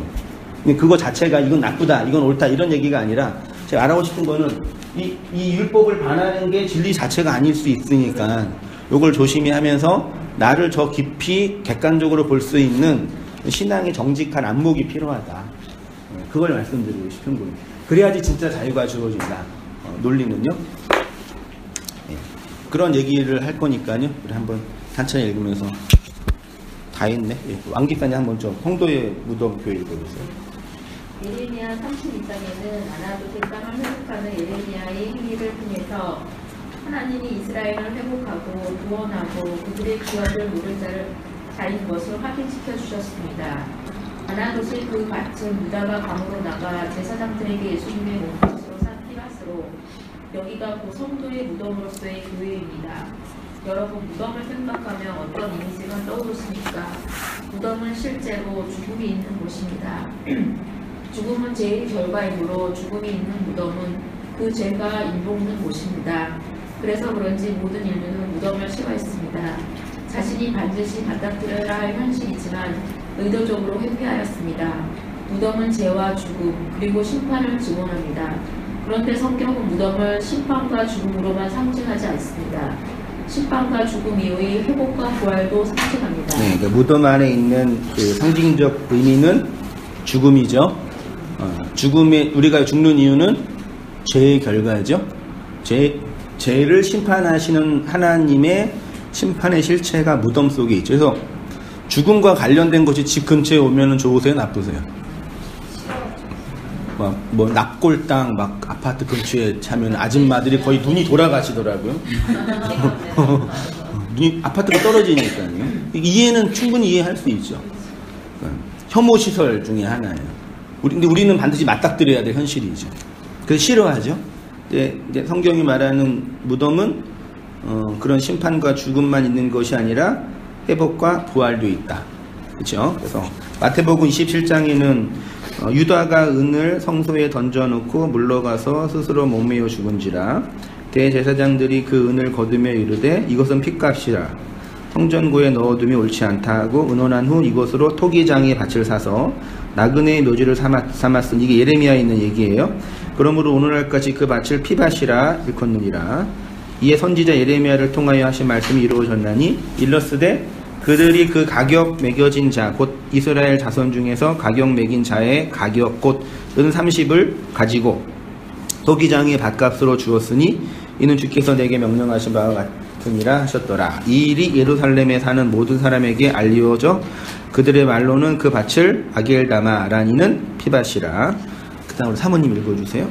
근데 그거 자체가 이건 나쁘다, 이건 옳다 이런 얘기가 아니라, 제가 알아보고 싶은 거는 이 율법을 반하는 게 진리 자체가 아닐 수 있으니까 요걸 조심히 하면서 나를 저 깊이 객관적으로 볼 수 있는 신앙의 정직한 안목이 필요하다. 그걸 말씀드리고 싶은 거예요. 그래야지 진짜 자유가 주어진다. 논리는요. 그런 얘기를 할 거니까요. 우리 한번 천천히 읽으면서. 다 했네. 왕기사님 한번 좀 홍도의 무덤 교회 읽어주세요. 예레미야 32장에는 아나도스 땅을 회복하는 예레미야의 행위를 통해서 하나님이 이스라엘을 회복하고 구원하고 그들의 기업을 물은 자인 것을 확인시켜 주셨습니다. 아나도스 그 밭은 유다가 감으로 나가 제사장들에게 예수님의 몸값으로 산 피밭으로, 여기가 그 성도의 무덤으로서의 교회입니다. 여러분, 무덤을 생각하면 어떤 이미지가 떠오르십니까? 무덤은 실제로 죽음이 있는 곳입니다. 죽음은 죄의 결과이므로 죽음이 있는 무덤은 그 죄가 인복는 곳입니다. 그래서 그런지 모든 인류는 무덤을 싫어했습니다. 자신이 반드시 맞닥뜨려야 할 현실이지만 의도적으로 회피하였습니다. 무덤은 죄와 죽음 그리고 심판을 증언합니다. 그런데 성경은 무덤을 심판과 죽음으로만 상징하지 않습니다. 심판과 죽음 이후의 회복과 부활도 상징합니다. 네, 그러니까 무덤 안에 있는 그 상징적 의미는 죽음이죠. 죽음에 우리가 죽는 이유는 죄의 결과죠. 죄를 심판하시는 하나님의 심판의 실체가 무덤 속에 있죠. 그래서 죽음과 관련된 것이 집 근처에 오면은 좋으세요, 나쁘세요? 뭐 납골 땅 막 아파트 근처에 차면 아줌마들이 거의 눈이 돌아가시더라고요. 눈이 아파트가 떨어지니까요. 이해는 충분히 이해할 수 있죠. 혐오 시설 중에 하나예요. 근데 우리는 반드시 맞닥뜨려야 될 현실이죠. 그래서 싫어하죠. 근데 이제 성경이 말하는 무덤은 그런 심판과 죽음만 있는 것이 아니라 회복과 부활도 있다. 그렇죠? 그래서 마태복음 27장에는 유다가 은을 성소에 던져놓고 물러가서 스스로 목매어 죽은지라 대제사장들이 그 은을 거두며 이르되 이것은 핏값이라 성전고에 넣어두면 옳지 않다 하고 은혼한 후 이것으로 토기장의 밭을 사서 나그네의 묘지를 삼았으니, 이게 예레미야에 있는 얘기예요. 그러므로 오늘날까지 그 밭을 피밭이라 일컫느니라. 이에 선지자 예레미야를 통하여 하신 말씀이 이루어졌나니 일러스되 그들이 그 가격 매겨진 자 곧 이스라엘 자손 중에서 가격 매긴 자의 가격 곧 은 30을 가지고 토기장의 밭값으로 주었으니 이는 주께서 내게 명령하신 바와 같으니라 하셨더라. 이 일이 예루살렘에 사는 모든 사람에게 알리워져 그들의 말로는 그 밭을 아겔다마라니는 피밭이라. 그 다음으로 사모님 읽어주세요.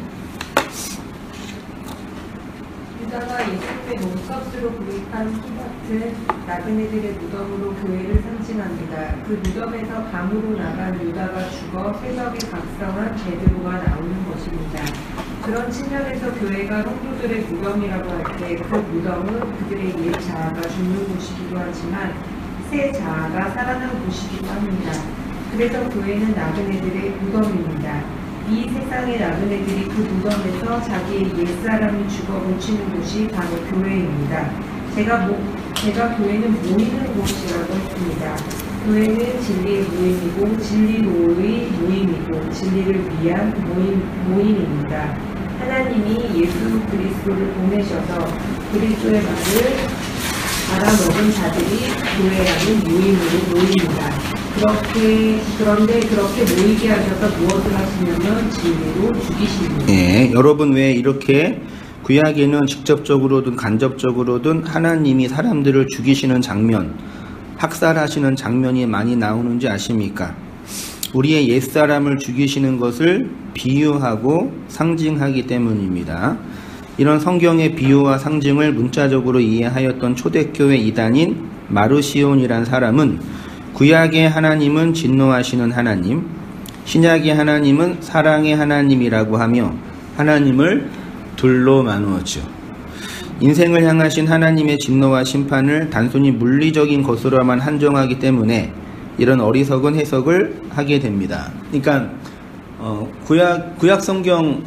유다가 예수님의 몸값으로 구입한 피밭은 나그네들의 무덤으로 교회를 상징합니다. 그 무덤에서 감으로 나간 유다가 죽어 세석에 각성한 베드로가 나오는 것입니다. 그런 측면에서 교회가 성도들의 무덤이라고 할 때 그 무덤은 그들의 옛 자아가 죽는 곳이기도 하지만 새 자아가 살아난 곳이기도 합니다. 그래서 교회는 나그네들의 무덤입니다. 이 세상의 나그네들이 그 무덤에서 자기의 옛사람이 죽어 묻히는 곳이 바로 교회입니다. 제가 교회는 모이는 곳이라고 했습니다. 교회는 진리의 모임이고 진리로의 모임이고 진리를 위한 모임입니다. 하나님이 예수 그리스도를 보내셔서 그리스도의 말을 알아먹은 자들이 교회라는 모임으로 모입니다. 그런데 그렇게 모이게 하셔서 무엇을 하시냐면 진리로 죽이십니다. 네, 여러분 왜 이렇게 구약에는 직접적으로든 간접적으로든 하나님이 사람들을 죽이시는 장면, 학살하시는 장면이 많이 나오는지 아십니까? 우리의 옛사람을 죽이시는 것을 비유하고 상징하기 때문입니다. 이런 성경의 비유와 상징을 문자적으로 이해하였던 초대교회 이단인 마르시온이란 사람은 구약의 하나님은 진노하시는 하나님, 신약의 하나님은 사랑의 하나님이라고 하며 하나님을 둘로 나누었죠. 인생을 향하신 하나님의 진노와 심판을 단순히 물리적인 것으로만 한정하기 때문에 이런 어리석은 해석을 하게 됩니다. 그러니까 구약 성경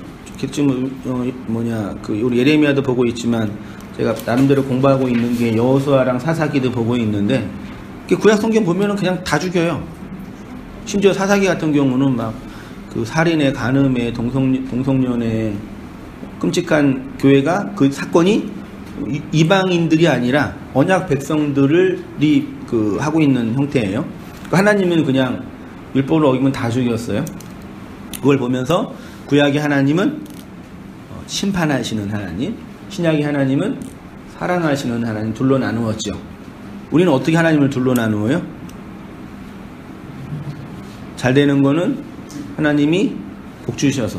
지금 우리 예레미야도 보고 있지만 제가 나름대로 공부하고 있는 게 여호수아랑 사사기도 보고 있는데 구약 성경 보면은 그냥 다 죽여요. 심지어 사사기 같은 경우는 막 그 살인에 간음에 동성연애 끔찍한 교회가 그 사건이 이방인들이 아니라 언약 백성들이 하고 있는 형태예요. 하나님은 그냥 율법을 어기면 다 죽였어요. 그걸 보면서 구약의 하나님은 심판하시는 하나님, 신약의 하나님은 사랑하시는 하나님 둘로 나누었죠. 우리는 어떻게 하나님을 둘로 나누어요? 잘 되는 거는 하나님이 복 주셔서,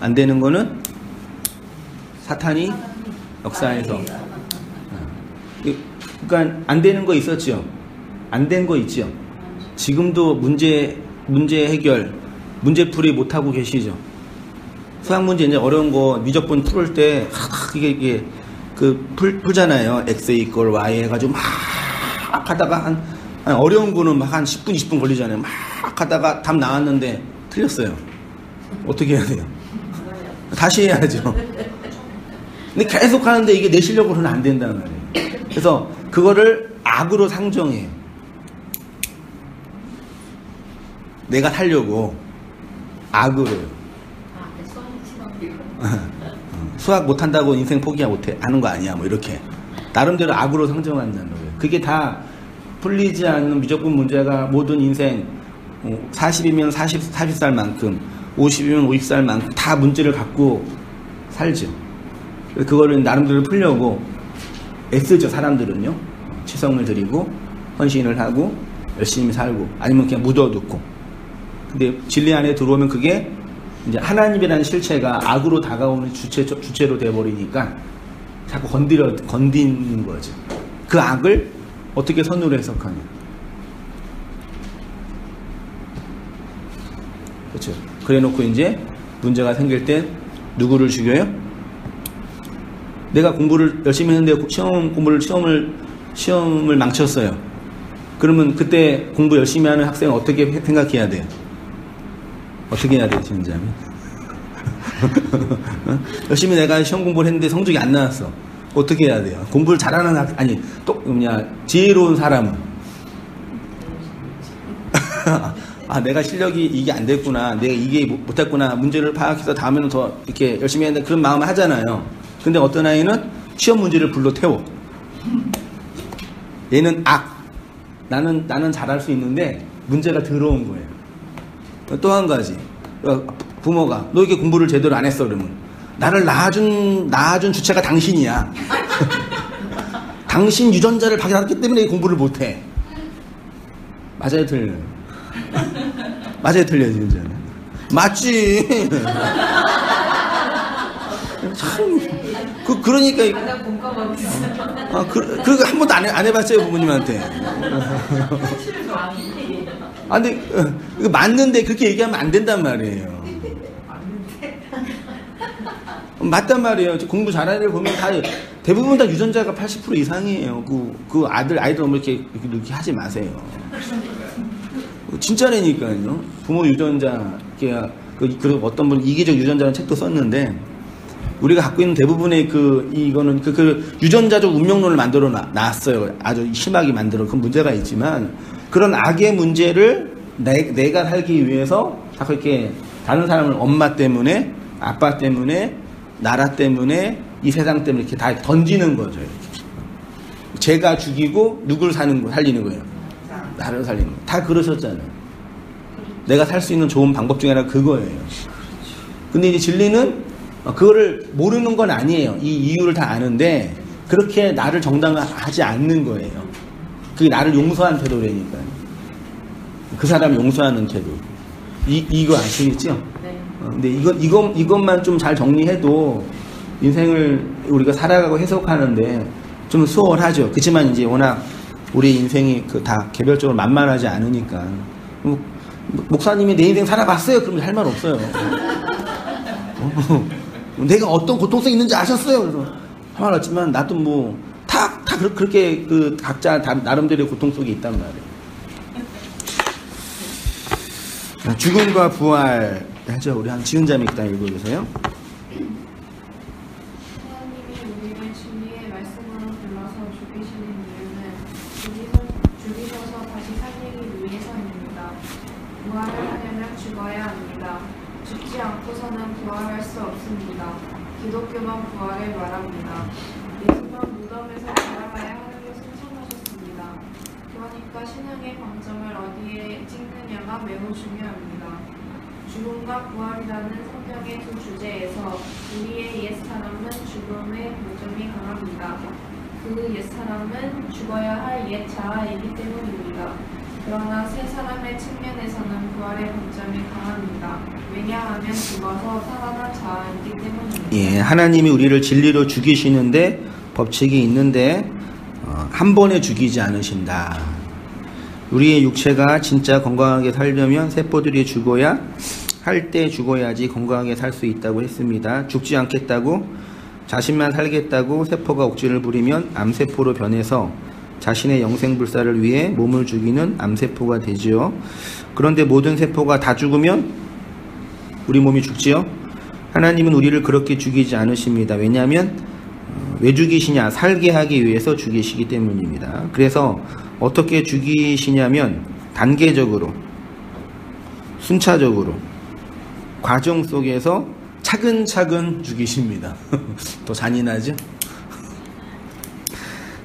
안 되는 거는 사탄이 역사해서. 그러니까 안 되는 거 있었죠. 안 된 거 있죠. 지금도 문제 해결, 문제풀이 못 하고 계시죠. 수학 문제 이제 어려운 거 미적분 풀을 때 이게 풀잖아요. x 이퀄 y 해가지고 막 하다가 한 어려운 거는 막 한 10분 20분 걸리잖아요. 막 하다가 답 나왔는데 틀렸어요. 어떻게 해야 돼요? 다시 해야죠. 근데 계속 하는데 이게 내 실력으로는 안 된다는 말이에요. 그래서 그거를 악으로 상정해요. 내가 살려고 악으로요. 수학 못한다고 인생 포기하고 하는 거 아니야. 뭐 이렇게 나름대로 악으로 상정한다는 거예요. 그게 다 풀리지 않는 미적분 문제가 모든 인생 40이면 40살만큼 50이면 50살만큼 다 문제를 갖고 살죠. 그거를 나름대로 풀려고 애쓰죠. 사람들은요. 치성을 드리고 헌신을 하고 열심히 살고 아니면 그냥 묻어두고. 근데 진리 안에 들어오면 그게 이제 하나님이라는 실체가 악으로 다가오는 주체로 돼버리니까 자꾸 건드는 거죠. 그 악을 어떻게 선으로 해석하냐. 그렇죠. 그래 놓고 이제 문제가 생길 때 누구를 죽여요? 내가 공부를 열심히 했는데 시험을 망쳤어요. 그러면 그때 공부 열심히 하는 학생은 어떻게 생각해야 돼요? 어떻게 해야 돼요, 진짜면? 열심히 내가 시험 공부를 했는데 성적이 안 나왔어. 어떻게 해야 돼요? 공부를 잘하는 지혜로운 사람은 내가 실력이 이게 안 됐구나, 내가 이게 못했구나, 문제를 파악해서 다음에는 더 이렇게 열심히 해야 된다, 그런 마음을 하잖아요. 근데 어떤 아이는 시험 문제를 불러 태워. 얘는 나는 잘할 수 있는데 문제가 들어온 거예요. 또 한 가지, 부모가 너 이렇게 공부를 제대로 안 했어. 그러면 나를 낳아준 주체가 당신이야. 당신 유전자를 발견했기 때문에 공부를 못해. 맞아요, 틀려요? 맞아요, 틀려요, 진짜. 맞지. 참, 그러니까. 그거 한 번도 안 해봤어요, 부모님한테. 근데 이거 맞는데 그렇게 얘기하면 안 된단 말이에요. 맞단 말이에요. 공부 잘하는 애들 보면 대부분 다 유전자가 80% 이상이에요. 아이들 너무 이렇게 하지 마세요. 진짜라니까요. 부모 유전자, 그리고 어떤 분 이기적 유전자라는 책도 썼는데, 우리가 갖고 있는 대부분의 이거는 유전자적 운명론을 만들어 놨어요. 아주 심하게 만들어. 그 문제가 있지만, 그런 악의 문제를 내가 살기 위해서 자꾸 이렇게 다른 사람을 엄마 때문에, 아빠 때문에, 나라 때문에, 이 세상 때문에 이렇게 다 던지는 거죠. 이렇게. 제가 죽이고 누굴 살리는 거예요. 나를 살리는 거예요. 다 그러셨잖아요. 내가 살 수 있는 좋은 방법 중에 하나가 그거예요. 근데 이제 진리는 그거를 모르는 건 아니에요. 이 이유를 다 아는데 그렇게 나를 정당화하지 않는 거예요. 그게 나를 용서한 태도라니까요. 그 사람 용서하는 태도. 이거 아시겠죠? 네. 근데 이것만 좀 잘 정리해도 인생을 우리가 살아가고 해석하는데 좀 수월하죠. 그렇지만 이제 워낙 우리 인생이 다 개별적으로 만만하지 않으니까. 목사님이 내 인생 살아봤어요? 그러면 할 말 없어요. 내가 어떤 고통성이 있는지 아셨어요? 그래서 화가 났지만 나도 뭐 다 그렇게 그 각자 나름대로의 고통성이 있단 말이에요. 죽음과 부활 하죠. 우리 한 지은자매 일단 읽어주세요. 하나님이 우리를 진리의 말씀으로 불러서 죽이시는 이유는 죽이셔서 다시 살리기 위해서입니다. 부활을 하려면 죽어야 합니다. 죽지 않고서는 부활할 수 없습니다. 기독교만 부활을 말합니다. 예수만 무덤에서 부활하여 하늘로 승천하셨습니다. 그러니까 신앙의 방점을 어디에 찍느냐가 매우 중요합니다. 죽음과 부활이라는 성경의 두 주제에서 우리의 옛사람은 죽음의 방점이 강합니다. 그 옛사람은 죽어야 할 옛 자아이기 때문입니다. 그러나 새 사람의 측면에서는 부활의 방점이 강합니다. 왜냐하면 죽어서 살아난 자아이기 때문입니다. 예, 하나님이 우리를 진리로 죽이시는데 법칙이 있는데 한 번에 죽이지 않으신다. 우리의 육체가 진짜 건강하게 살려면 세포들이 죽어야 할 때 죽어야지 건강하게 살 수 있다고 했습니다. 죽지 않겠다고 자신만 살겠다고 세포가 옥진을 부리면 암세포로 변해서 자신의 영생불사를 위해 몸을 죽이는 암세포가 되지요. 그런데 모든 세포가 다 죽으면 우리 몸이 죽지요. 하나님은 우리를 그렇게 죽이지 않으십니다. 왜냐하면 왜 죽이시냐? 살게 하기 위해서 죽이시기 때문입니다. 그래서 어떻게 죽이시냐면 단계적으로 순차적으로 과정 속에서 차근차근 죽이십니다. 더 잔인하죠?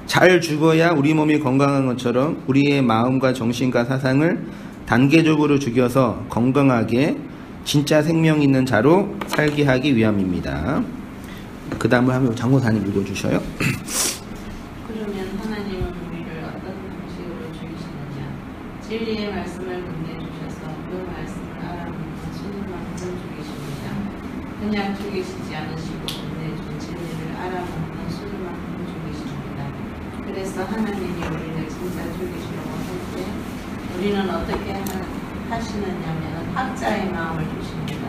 잘 죽어야 우리 몸이 건강한 것처럼 우리의 마음과 정신과 사상을 단계적으로 죽여서 건강하게 진짜 생명 있는 자로 살게 하기 위함입니다. 그 다음을 한번 장고사님 읽어주셔요. 그러면 하나님은 우리를 어떤 방식으로 죽이시느냐? 진리의 말씀을 건네주셔서 그 말씀을 알아보는 수는만큼 죽이십니다. 그냥 죽이시지 않으시고 건네준 진리를 알아보는 수는만큼 죽이십니다. 그래서 하나님이 우리를 진짜 죽이시려고 할 때 우리는 어떻게 하시느냐면 학자의 마음을 주십니다.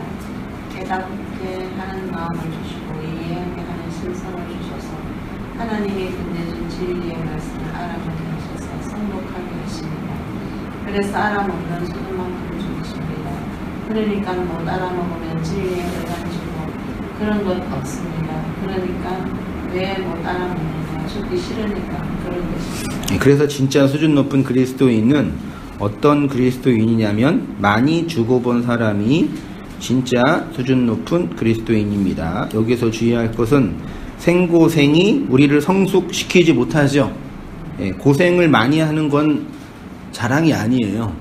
깨닫게 하는 마음을 주시고 이해하게 하는 신성을 주셔서 하나님이 건네준 진리의 말씀을 알아보게 하셔서 성독하게 하십니다. 그래서 알아먹는 수는만큼 죽이십니다. 그러니까 못 알아먹으면 진리에 의간주고 그런 것 없습니다. 그러니까 왜 못 알아먹느냐? 죽기 싫으니까 그런 것입니다. 그래서 진짜 수준 높은 그리스도인은 어떤 그리스도인이냐면 많이 죽어본 사람이 진짜 수준 높은 그리스도인입니다. 여기서 주의할 것은 생고생이 우리를 성숙시키지 못하죠. 예, 고생을 많이 하는 건 자랑이 아니에요.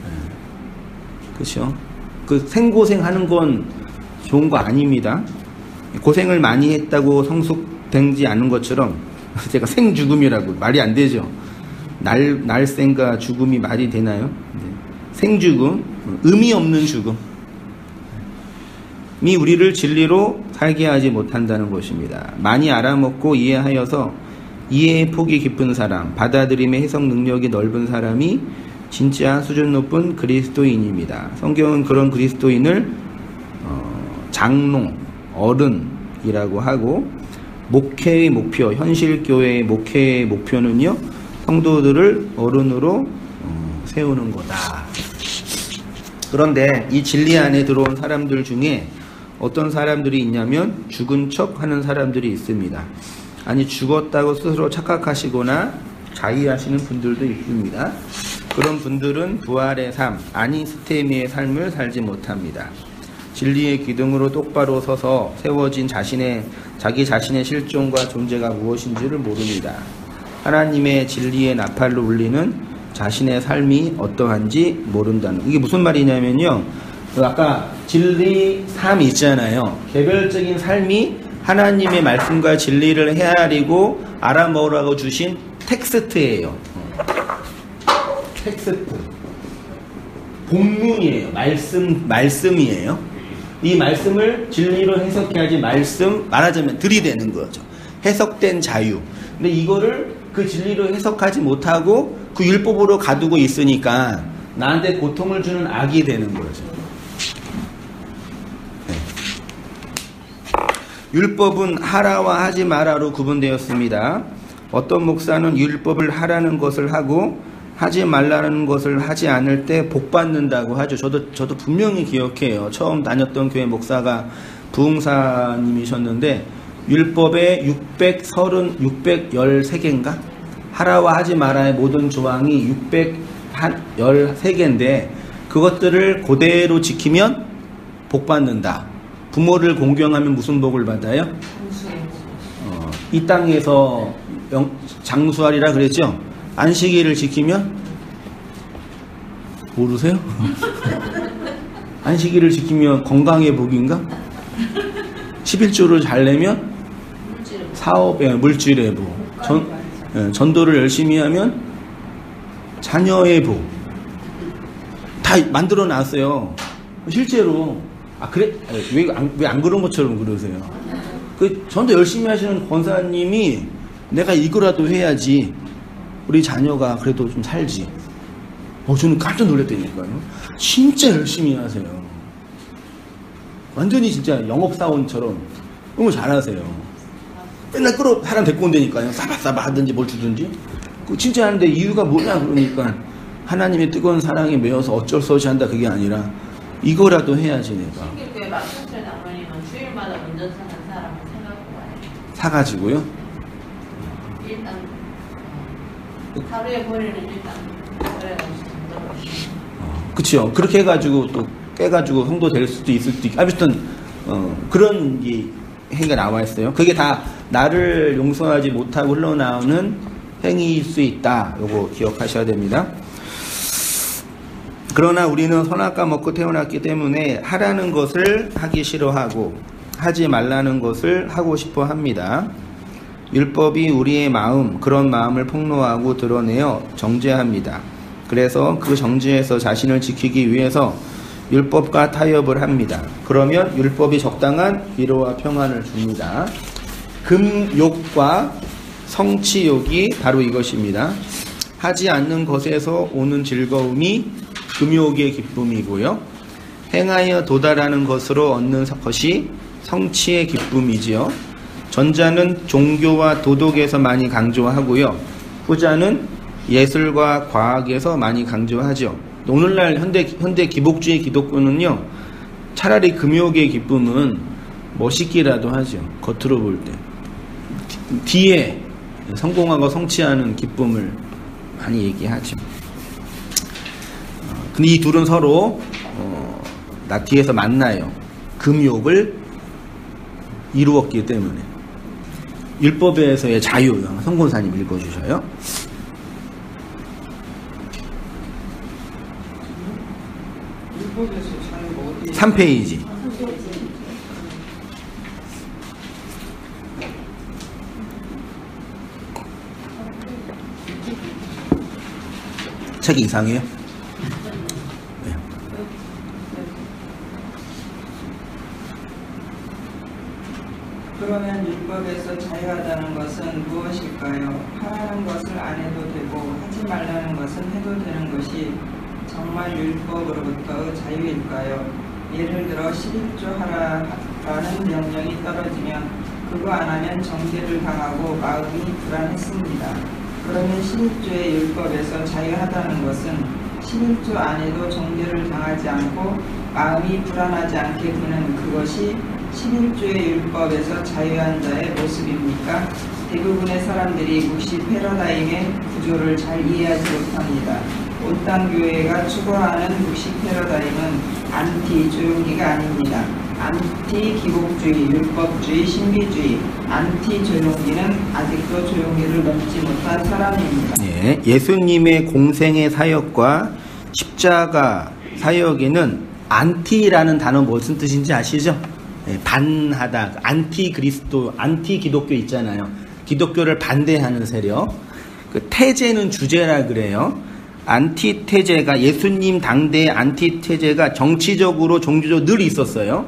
예, 그렇죠? 그 생고생하는 건 좋은 거 아닙니다. 고생을 많이 했다고 성숙되지 않은 것처럼 제가 생죽음이라고 말이 안 되죠. 날생과 죽음이 말이 되나요? 네. 생죽음, 의미 없는 죽음. 이 우리를 진리로 살게 하지 못한다는 것입니다. 많이 알아먹고 이해하여서 이해의 폭이 깊은 사람, 받아들임의 해석 능력이 넓은 사람이 진짜 수준 높은 그리스도인입니다. 성경은 그런 그리스도인을 장로, 어른이라고 하고 목회의 목표, 현실교회의 목회의 목표는요, 성도들을 어른으로 세우는 거다. 그런데 이 진리 안에 들어온 사람들 중에 어떤 사람들이 있냐면 죽은 척 하는 사람들이 있습니다. 아니 죽었다고 스스로 착각하시거나 자의하시는 분들도 있습니다. 그런 분들은 부활의 삶, 아니스테미의 삶을 살지 못합니다. 진리의 기둥으로 똑바로 서서 세워진 자기 자신의 실존과 존재가 무엇인지를 모릅니다. 하나님의 진리의 나팔로 울리는 자신의 삶이 어떠한지 모른다는, 이게 무슨 말이냐면요, 아까 진리 삶이 있잖아요. 개별적인 삶이 하나님의 말씀과 진리를 헤아리고 알아먹으라고 주신 텍스트예요. 텍스트, 본문이에요. 말씀이에요. 이 말씀을 진리로 해석해야지 말하자면 들이대는 거죠. 해석된 자유. 근데 이거를 그 진리로 해석하지 못하고 그 율법으로 가두고 있으니까 나한테 고통을 주는 악이 되는 거죠. 네. 율법은 하라와 하지 마라로 구분되었습니다. 어떤 목사는 율법을 하라는 것을 하고 하지 말라는 것을 하지 않을 때 복 받는다고 하죠. 저도 분명히 기억해요. 처음 다녔던 교회 목사가 부흥사님이셨는데 율법에 613개인가? 하라와 하지 마라의 모든 조항이 613개인데 그것들을 그대로 지키면 복 받는다. 부모를 공경하면 무슨 복을 받아요? 이 땅에서 장수하리라 그랬죠? 안식일을 지키면 모르세요? 안식일을 지키면 건강의 복인가? 11조를 잘 내면 사업의 물질의 복, 전도를 열심히 하면 자녀의 복, 다 만들어 놨어요. 실제로. 그래? 왜 안 그런 것처럼 그러세요? 그 전도 열심히 하시는 권사님이 내가 이거라도 해야지 우리 자녀가 그래도 좀 살지. 저는 깜짝 놀랐다니까요. 진짜 열심히 하세요. 완전히 진짜 영업사원처럼 너무 잘하세요. 맨날 사람 데리고 온다니까요. 싸바싸바 하든지 뭘 주든지. 진짜 하는데 이유가 뭐냐 그러니까 하나님의 뜨거운 사랑에 매여서 어쩔 수 없이 한다 그게 아니라 이거라도 해야지 내가. 신길교회 마천철 장로님은 주일마다 운전사 한 사람을 사갖고 와요. 사가지고요? 일단 하루에 버리는 일단 그래가지고 그치요. 그렇게 해가지고 또 깨가지고 성도 될 수도 있을 수도 있고 아무튼 그런 행위가 나와 있어요. 그게 다 나를 용서하지 못하고 흘러나오는 행위일 수 있다. 요거 기억하셔야 됩니다. 그러나 우리는 선악과 먹고 태어났기 때문에 하라는 것을 하기 싫어하고 하지 말라는 것을 하고 싶어 합니다. 율법이 우리의 마음, 그런 마음을 폭로하고 드러내어 정죄합니다. 그래서 그 정죄에서 자신을 지키기 위해서 율법과 타협을 합니다. 그러면 율법이 적당한 위로와 평안을 줍니다. 금욕과 성취욕이 바로 이것입니다. 하지 않는 것에서 오는 즐거움이 금욕의 기쁨이고요. 행하여 도달하는 것으로 얻는 것이 성취의 기쁨이지요. 전자는 종교와 도덕에서 많이 강조하고요. 후자는 예술과 과학에서 많이 강조하죠. 오늘날 현대 기복주의 기독교는요. 차라리 금욕의 기쁨은 멋있기라도 하죠. 겉으로 볼 때. 뒤에 성공하고 성취하는 기쁨을 많이 얘기하죠. 근데 이 둘은 서로 나 뒤에서 만나요. 금욕을 이루었기 때문에. 율법에서의 자유, 성곤사님 읽어주셔요. 3페이지. 책이 이상해요? 네. 그러면 율법에서 자유하다는 것은 무엇일까요? 하라는 것을 안 해도 되고 하지 말라는 것은 해도 되는 것이 정말 율법으로부터 자유일까요? 예를 들어 11조 하라라는 명령이 떨어지면 그거 안 하면 정죄를 당하고 마음이 불안했습니다. 그러면 11조의 율법에서 자유하다는 것은 11조 안에도 정죄를 당하지 않고 마음이 불안하지 않게 되는 그것이 11조의 율법에서 자유한 자의 모습입니까? 대부분의 사람들이 묵시 패러다임의 구조를 잘 이해하지 못합니다. 온땅 교회가 추구하는 묵시 패러다임은 안티 조용기가 아닙니다. 안티 기복주의, 율법주의, 신비주의, 안티 조용기는 아직도 조용기를 넘지 못한 사람입니다. 네, 예수님의 공생의 사역과 십자가 사역에는 안티라는 단어 무슨 뜻인지 아시죠? 네, 반하다, 안티 그리스도, 안티 기독교 있잖아요. 기독교를 반대하는 세력. 그 태제는 주제라 그래요. 안티태제가 예수님 당대의 안티태제가 정치적으로 종교적으로 늘 있었어요.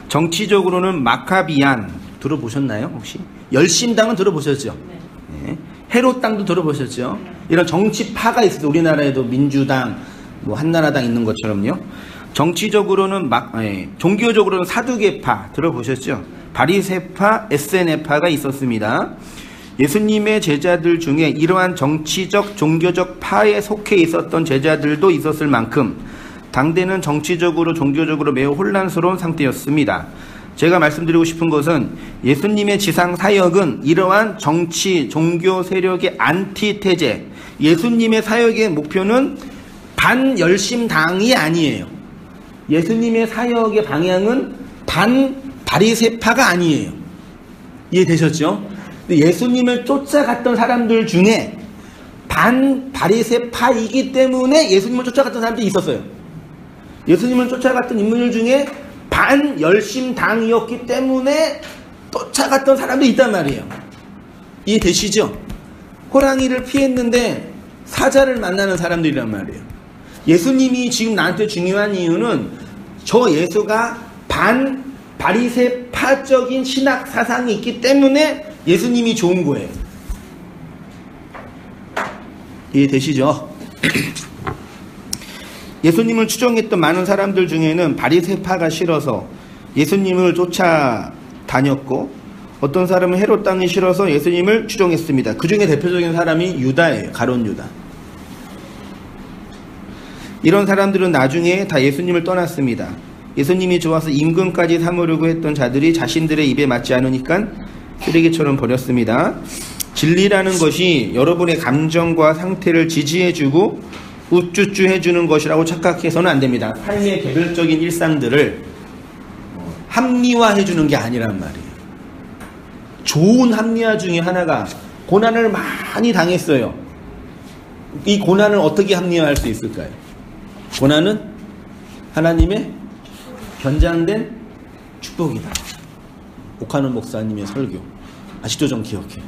정치적으로는 마카비안 들어보셨나요 혹시? 열심당은 들어보셨죠? 네. 헤롯 당도 들어보셨죠? 이런 정치파가 있어요. 우리나라에도 민주당, 뭐 한나라당 있는 것처럼요. 정치적으로는 종교적으로는 사두개파 들어보셨죠? 바리새파, 에세네파가 있었습니다. 예수님의 제자들 중에 이러한 정치적, 종교적 파에 속해 있었던 제자들도 있었을 만큼 당대는 정치적으로, 종교적으로 매우 혼란스러운 상태였습니다. 제가 말씀드리고 싶은 것은 예수님의 지상 사역은 이러한 정치, 종교 세력의 안티테제, 예수님의 사역의 목표는 반열심당이 아니에요. 예수님의 사역의 방향은 바리새파가 아니에요. 이해되셨죠? 근데 예수님을 쫓아갔던 사람들 중에 바리새파이기 때문에 예수님을 쫓아갔던 사람들이 있었어요. 예수님을 쫓아갔던 인물 중에 반열심당이었기 때문에 쫓아갔던 사람도 있단 말이에요. 이해되시죠? 호랑이를 피했는데 사자를 만나는 사람들이란 말이에요. 예수님이 지금 나한테 중요한 이유는 저 예수가 바리새파적인 신학 사상이 있기 때문에 예수님이 좋은 거예요. 이해되시죠? 예수님을 추종했던 많은 사람들 중에는 바리새파가 싫어서 예수님을 쫓아다녔고, 어떤 사람은 헤롯 땅이 싫어서 예수님을 추종했습니다. 그 중에 대표적인 사람이 유다예요. 가룟 유다. 이런 사람들은 나중에 다 예수님을 떠났습니다. 예수님이 좋아서 임금까지 삼으려고 했던 자들이 자신들의 입에 맞지 않으니까 쓰레기처럼 버렸습니다. 진리라는 것이 여러분의 감정과 상태를 지지해주고 우쭈쭈 해주는 것이라고 착각해서는 안 됩니다. 삶의 개별적인 일상들을 합리화해주는 게 아니란 말이에요. 좋은 합리화 중에 하나가 고난을 많이 당했어요. 이 고난을 어떻게 합리화할 수 있을까요? 고난은 하나님의 변장된 축복이다. 오카노 목사님의 설교 아직도 좀 기억해.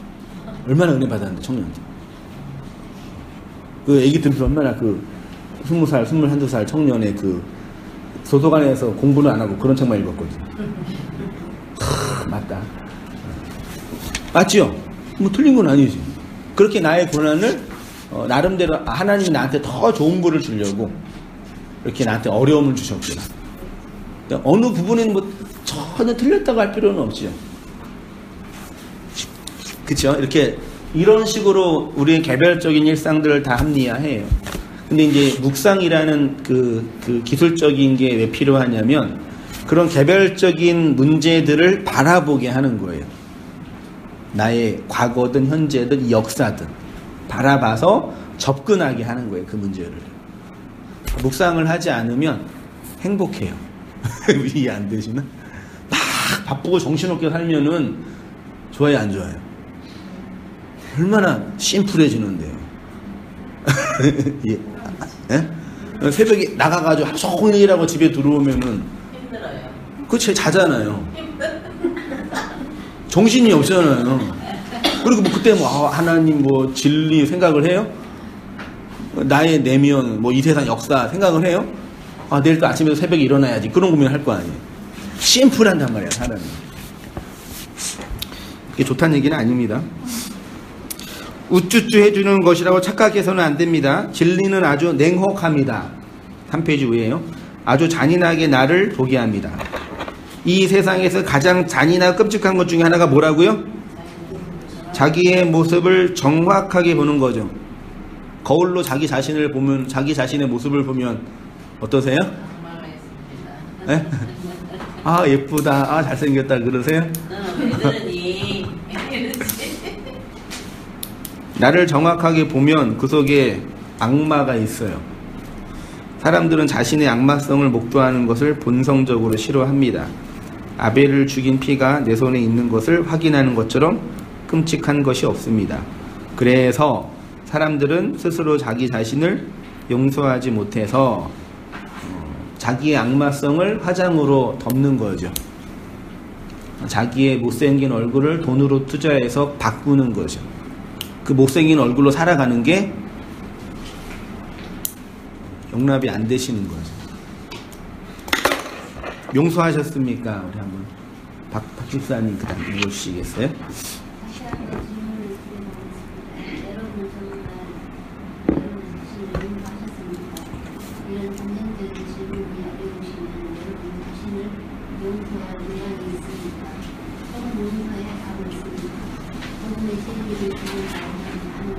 얼마나 은혜 받았는데 청년들. 그 애기들 얼마나 그 20살, 21살 청년의 그 도서관에서 공부는 안 하고 그런 책만 읽었거든. 맞다. 맞지요? 뭐 틀린 건 아니지. 그렇게 나의 고난을 나름대로 하나님이 나한테 더 좋은 거를 주려고 이렇게 나한테 어려움을 주셨구나. 어느 부분에는 뭐 전혀 틀렸다고 할 필요는 없죠. 그쵸? 이렇게 이런 식으로 우리의 개별적인 일상들을 다 합리화해요. 근데 이제 묵상이라는 그 기술적인 게 왜 필요하냐면 그런 개별적인 문제들을 바라보게 하는 거예요. 나의 과거든 현재든 역사든 바라봐서 접근하게 하는 거예요. 그 문제를. 묵상을 하지 않으면 행복해요. 이해 안 되시나? 막 바쁘고 정신없게 살면은 좋아요, 안 좋아요? 얼마나 심플해지는데요. 예? 새벽에 나가가지고 하루 종일 일하고 집에 들어오면은 힘들어요. 그치, 자잖아요. 정신이 없잖아요. 그리고 뭐 그때 뭐 하나님 뭐 진리 생각을 해요? 나의 내면 뭐 이 세상 역사 생각을 해요? 아, 내일 또 아침에 새벽에 일어나야지. 그런 고민을 할 거 아니에요. 심플한단 말이야, 사람이. 그게 좋다는 얘기는 아닙니다. 우쭈쭈 해주는 것이라고 착각해서는 안 됩니다. 진리는 아주 냉혹합니다. 3페이지 위에요. 아주 잔인하게 나를 보게 합니다. 이 세상에서 가장 잔인하고 끔찍한 것 중에 하나가 뭐라고요? 자기의 모습을 정확하게 보는 거죠. 거울로 자기 자신을 보면, 자기 자신의 모습을 보면 어떠세요? 네? 아, 예쁘다. 아, 잘생겼다. 그러세요? 왜 그러니? 나를 정확하게 보면 그 속에 악마가 있어요. 사람들은 자신의 악마성을 목도하는 것을 본성적으로 싫어합니다. 아벨을 죽인 피가 내 손에 있는 것을 확인하는 것처럼 끔찍한 것이 없습니다. 그래서 사람들은 스스로 자기 자신을 용서하지 못해서 자기의 악마성을 화장으로 덮는 거죠. 자기의 못생긴 얼굴을 돈으로 투자해서 바꾸는 거죠. 그 못생긴 얼굴로 살아가는 게 용납이 안 되시는 거죠. 용서하셨습니까? 우리 한번 박 집사님 그 다음 읽어주시겠어요? 다시 한번 질문을 드리겠습니다. 여러분 정말 여러분 자신을 용서하셨습니까? 이런 감정적인 질문이 어려우시면 여러분 자신을 용서할 의향이 있습니까? 모든 거에 답을 있습니다. 복음의 진리를 주는 사람은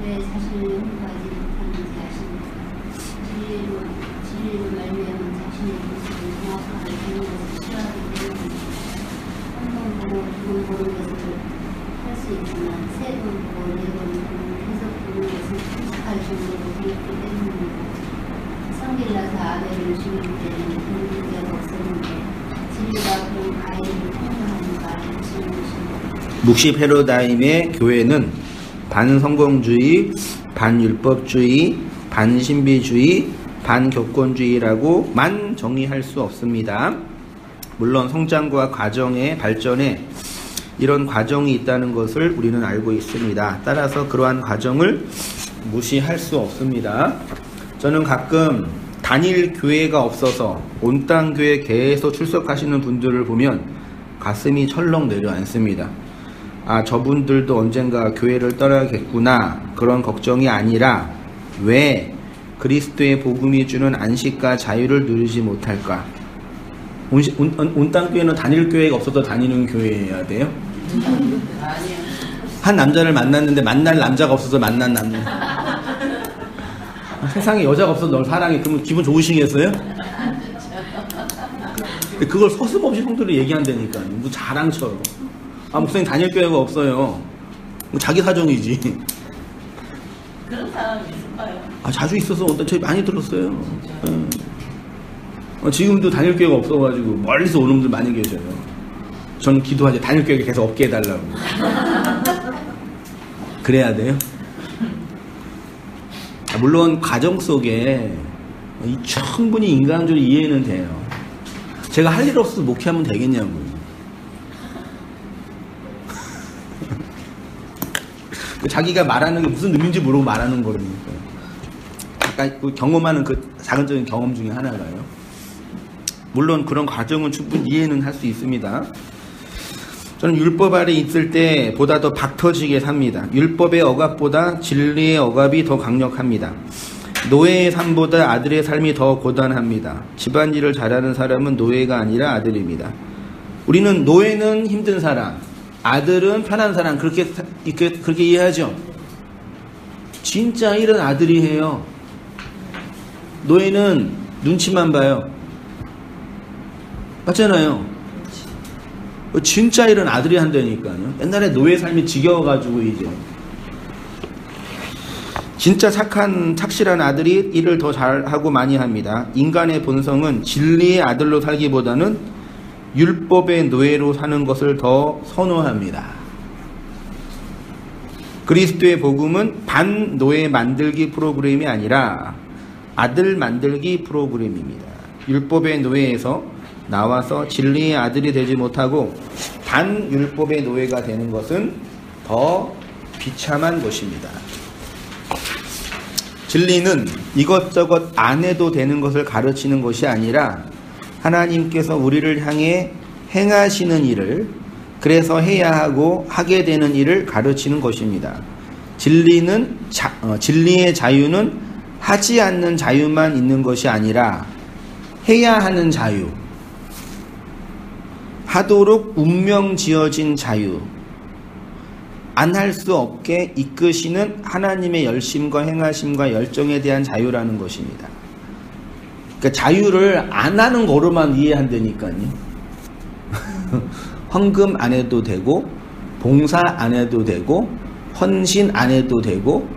왜 자신을 연구하지 못하는지 아십니까? 진리로 말미암아 자신의 모습을 정확하게 보는 것을 싫어하기 때문입니다. 한 번 보고 두 번 보는 것을 할 수 있지만 세 번 보고 네 번 보고 계속 보는 것을 익숙할 정도로 되었기 때문입니다. 성길라서 아벨을 죽일 때는 그런 문제가 없었는데 진리가 그런 아이를 통과하는가 하시는 것입니다. 묵시 패러다임의 교회는 반성공주의, 반율법주의, 반신비주의, 반교권주의라고만 정의할 수 없습니다. 물론 성장과 과정의 발전에 이런 과정이 있다는 것을 우리는 알고 있습니다. 따라서 그러한 과정을 무시할 수 없습니다. 저는 가끔 단일 교회가 없어서 온 땅 교회 계속 출석하시는 분들을 보면 가슴이 철렁 내려앉습니다. 아, 저분들도 언젠가 교회를 떠나겠구나, 그런 걱정이 아니라 왜 그리스도의 복음이 주는 안식과 자유를 누리지 못할까? 온 땅 교회는 단일 교회가 없어서 다니는 교회여야 돼요? 아니요. 한 남자를 만났는데 만날 남자가 없어서 만난 남자. 세상에 여자가 없어서 널 사랑해. 그러면 기분 좋으시겠어요? 그걸 서슴없이 성도를 얘기한다니까요. 뭐 자랑처럼. 아, 목사님 단일 교회가 없어요. 뭐 자기 사정이지. 그런 사람이 있을까요? 아, 자주 있어서 저희 많이 들었어요. 지금도 단일 교회가 없어가지고 멀리서 오는 분들 많이 계셔요. 저는 기도하지, 단일 교회가 계속 없게 해달라고. 그래야 돼요. 물론 가정 속에 충분히 인간적으로 이해는 돼요. 제가 할 일 없어서 목회하면 되겠냐고요. 자기가 말하는 게 무슨 의미인지 모르고 말하는 거니까. 약간 경험하는 그 자근적인 경험 중에 하나가요. 물론 그런 과정은 충분히 이해는 할 수 있습니다. 저는 율법 아래 있을 때 보다 더 박터지게 삽니다. 율법의 억압보다 진리의 억압이 더 강력합니다. 노예의 삶보다 아들의 삶이 더 고단합니다. 집안일을 잘하는 사람은 노예가 아니라 아들입니다. 우리는 노예는 힘든 사람, 아들은 편한 사람, 그렇게 이해하죠. 진짜 일은 아들이 해요. 노예는 눈치만 봐요. 맞잖아요. 진짜 일은 아들이 한다니까요. 옛날에 노예 삶이 지겨워가지고 이제 진짜 착실한 아들이 일을 더 잘하고 많이 합니다. 인간의 본성은 진리의 아들로 살기보다는 율법의 노예로 사는 것을 더 선호합니다. 그리스도의 복음은 반노예 만들기 프로그램이 아니라 아들 만들기 프로그램입니다. 율법의 노예에서 나와서 진리의 아들이 되지 못하고 반율법의 노예가 되는 것은 더 비참한 것입니다. 진리는 이것저것 안 해도 되는 것을 가르치는 것이 아니라 하나님께서 우리를 향해 행하시는 일을, 그래서 해야 하고 하게 되는 일을 가르치는 것입니다. 진리의 자유는 하지 않는 자유만 있는 것이 아니라 해야 하는 자유, 하도록 운명 지어진 자유, 안 할 수 없게 이끄시는 하나님의 열심과 행하심과 열정에 대한 자유라는 것입니다. 그러니까 자유를 안 하는 거로만 이해한다니까요. 헌금 안 해도 되고, 봉사 안 해도 되고, 헌신 안 해도 되고,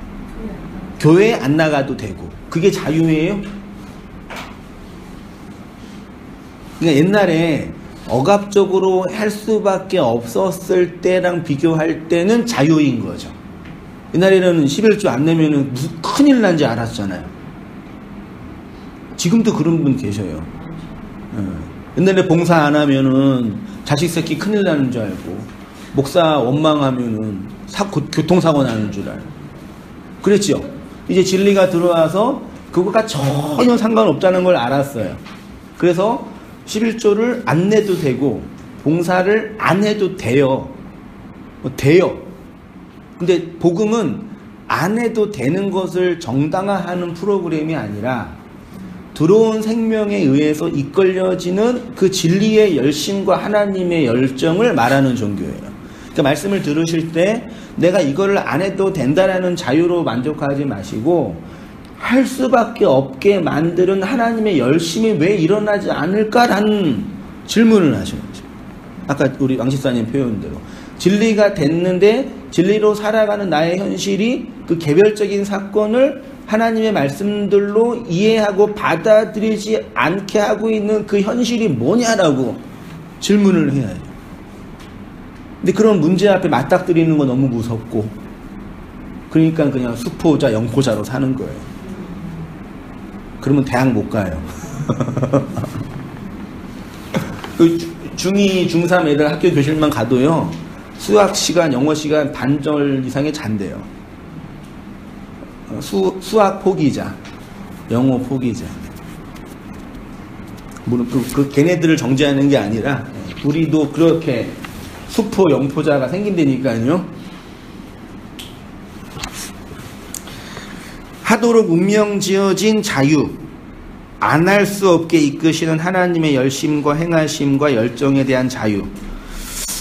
교회 안 나가도 되고, 그게 자유예요? 그러니까 옛날에 억압적으로 할 수밖에 없었을 때랑 비교할 때는 자유인 거죠. 옛날에는 11조 안 내면은 무슨 큰일 난지 알았잖아요. 지금도 그런 분 계셔요. 옛날에 봉사 안 하면은 자식 새끼 큰일 나는 줄 알고, 목사 원망하면은 교통사고 나는 줄 알고 그랬죠. 이제 진리가 들어와서 그거가 전혀 상관없다는 걸 알았어요. 그래서 11조를 안 내도 되고 봉사를 안 해도 돼요. 돼요. 근데 복음은 안 해도 되는 것을 정당화하는 프로그램이 아니라 들어온 생명에 의해서 이끌려지는 그 진리의 열심과 하나님의 열정을 말하는 종교예요. 그러니까 말씀을 들으실 때 내가 이거를 안 해도 된다라는 자유로 만족하지 마시고 할 수밖에 없게 만드는 하나님의 열심이 왜 일어나지 않을까라는 질문을 하시는 거죠. 아까 우리 왕십사님 표현대로 진리가 됐는데 진리로 살아가는 나의 현실이 그 개별적인 사건을 하나님의 말씀들로 이해하고 받아들이지 않게 하고 있는 그 현실이 뭐냐라고 질문을 해야죠. 근데 그런 문제 앞에 맞닥뜨리는 건 너무 무섭고 그러니까 그냥 수포자, 영포자로 사는 거예요. 그러면 대학 못 가요. 그 중2, 중3 애들 학교 교실만 가도요. 수학 시간, 영어 시간 반절 이상의 잔대요. 수학 포기자, 영어 포기자. 물론 걔네들을 정죄하는 게 아니라 우리도 그렇게 수포, 영포자가 생긴다니까요. 하도록 운명 지어진 자유, 안 할 수 없게 이끄시는 하나님의 열심과 행하심과 열정에 대한 자유.